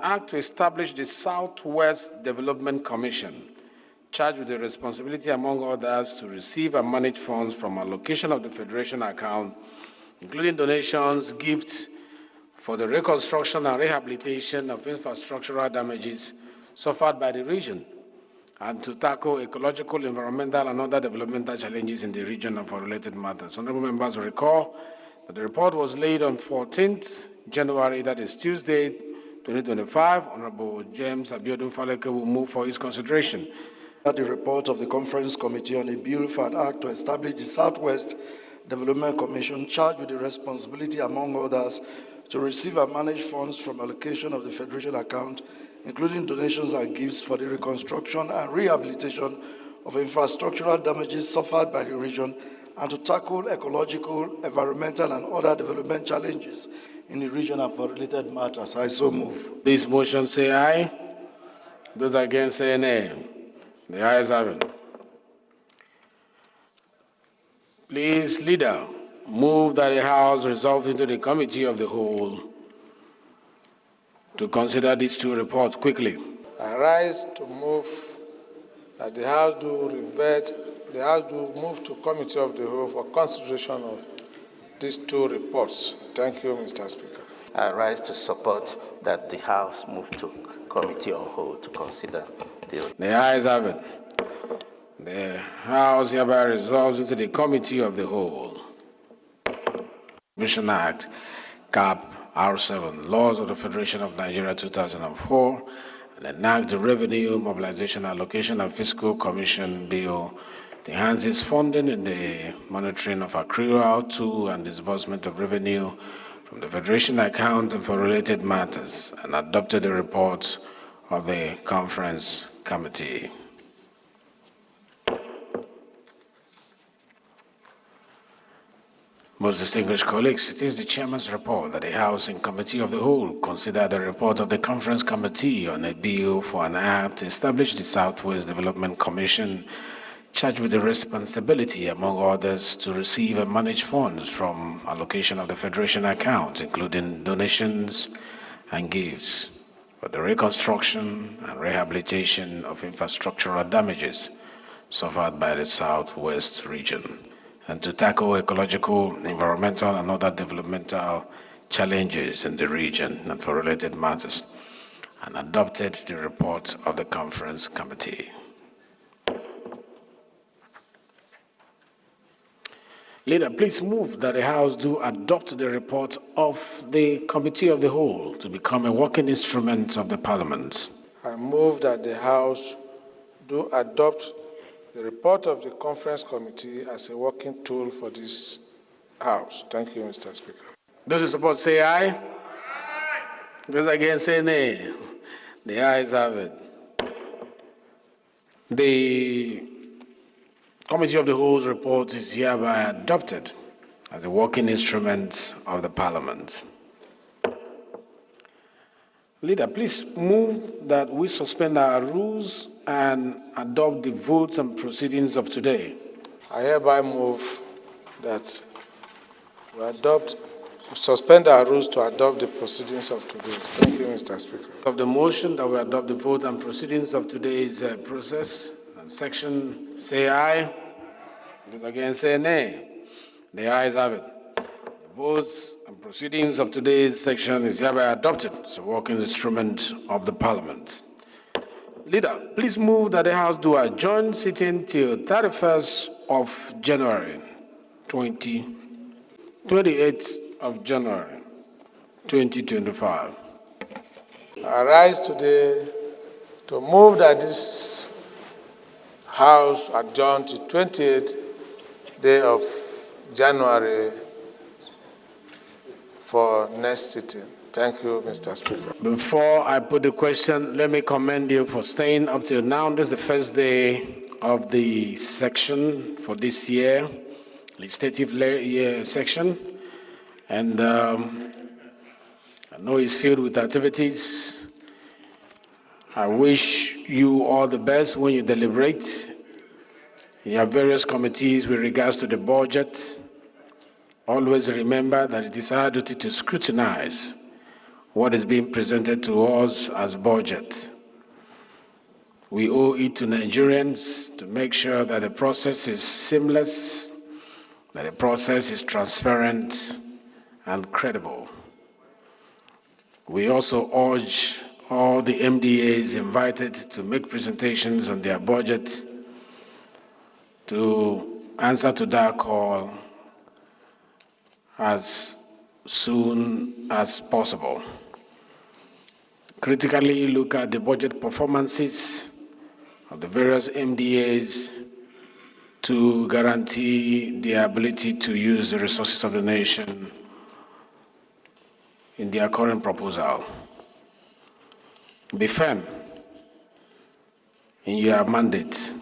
act to establish the Southwest Development Commission, charged with the responsibility, among others, to receive and manage funds from allocation of the Federation account, including donations, gifts for the reconstruction and rehabilitation of infrastructural damages suffered by the region, and to tackle ecological, environmental, and other developmental challenges in the region and for related matters. Honorable members will recall that the report was laid on 14th January, that is Tuesday, 2025. Honorable James Abiodun Faleke will move for his consideration. The report of the Conference Committee on a Bill for an Act to establish the Southwest Development Commission charged with the responsibility, among others, to receive and manage funds from allocation of the Federation account, including donations and gifts for the reconstruction and rehabilitation of infrastructural damages suffered by the region, and to tackle ecological, environmental, and other development challenges in the region and for related matters. I so move. This motion say aye. Those against say nay. The ayes have it. Please, Leader, move that the House resolve into the Committee of the Whole to consider these two reports quickly. I rise to move that the House do move to Committee of the Whole for consideration of these two reports. Thank you, Mr. Speaker. I rise to support that the House move to Committee on Whole to consider the ayes have it. The House hereby resolves into the Committee of the Whole. Commission Act, Cap R7, Laws of the Federation of Nigeria 2004, and enact the Revenue Mobilization Allocation and Fiscal Commission Bill, enhances funding in the monitoring of accrual to and disbursement of revenue from the Federation account and for related matters, and adopted the report of the Conference Committee. Most distinguished colleagues, it is the Chairman's report that the House in Committee of the Whole consider the report of the Conference Committee on a bill for an act to establish the Southwest Development Commission, charged with the responsibility, among others, to receive and manage funds from allocation of the Federation account, including donations and gifts, for the reconstruction and rehabilitation of infrastructural damages suffered by the Southwest region, and to tackle ecological, environmental, and other developmental challenges in the region and for related matters, and adopted the report of the Conference Committee. Leader, please move that the House do adopt the report of the Committee of the Whole to become a working instrument of the Parliament. I move that the House do adopt the report of the Conference Committee as a working tool for this House. Thank you, Mr. Speaker. Those who support say aye. Aye. Those against say nay. The ayes have it. The Committee of the Whole's report is hereby adopted as a working instrument of the Parliament. Leader, please move that we suspend our rules and adopt the votes and proceedings of today. I hereby move that we suspend our rules to adopt the proceedings of today. Thank you, Mr. Speaker. Of the motion that we adopt the vote and proceedings of today's process and section, say aye. Those against say nay. The ayes have it. The votes and proceedings of today's section is hereby adopted as a working instrument of the Parliament. Leader, please move that the House do adjourn sitting till 31st of January 28th of January 2025. I rise today to move that this House adjourn to 28th day of January for next sitting. Thank you, Mr. Speaker. Before I put the question, let me commend you for staying up till now. This is the first day of the section for this year, legislative year section. And I know it's filled with activities. I wish you all the best when you deliberate in your various committees with regards to the budget. Always remember that it is our duty to scrutinize what is being presented to us as budget. We owe it to Nigerians to make sure that the process is seamless, that the process is transparent and credible. We also urge all the MDAs invited to make presentations on their budget to answer to that call as soon as possible. Critically look at the budget performances of the various MDAs to guarantee the ability to use the resources of the nation in their current proposal. Be firm in your mandate,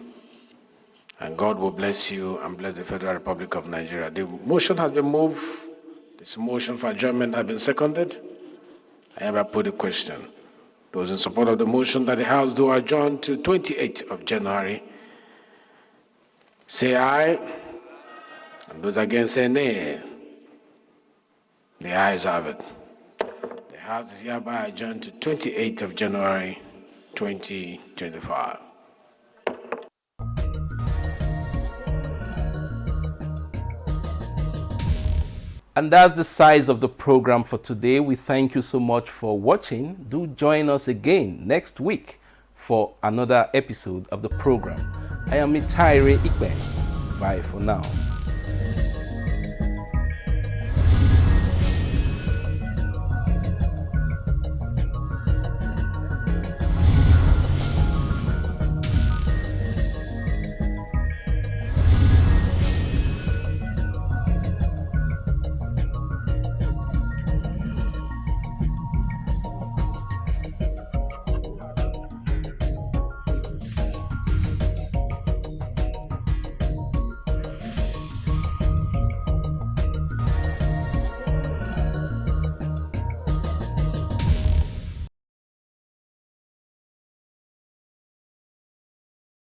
and God will bless you and bless the Federal Republic of Nigeria. The motion has been moved. This motion for adjournment has been seconded. I hereby put the question. Those in support of the motion that the House do adjourn to 28th of January, say aye. And those against say nay. The ayes have it. The House is hereby adjourned to 28th of January, 2025. And that's the size of the program for today. We thank you so much for watching. Do join us again next week for another episode of the program. I am Mitaire Ikbe. Bye for now.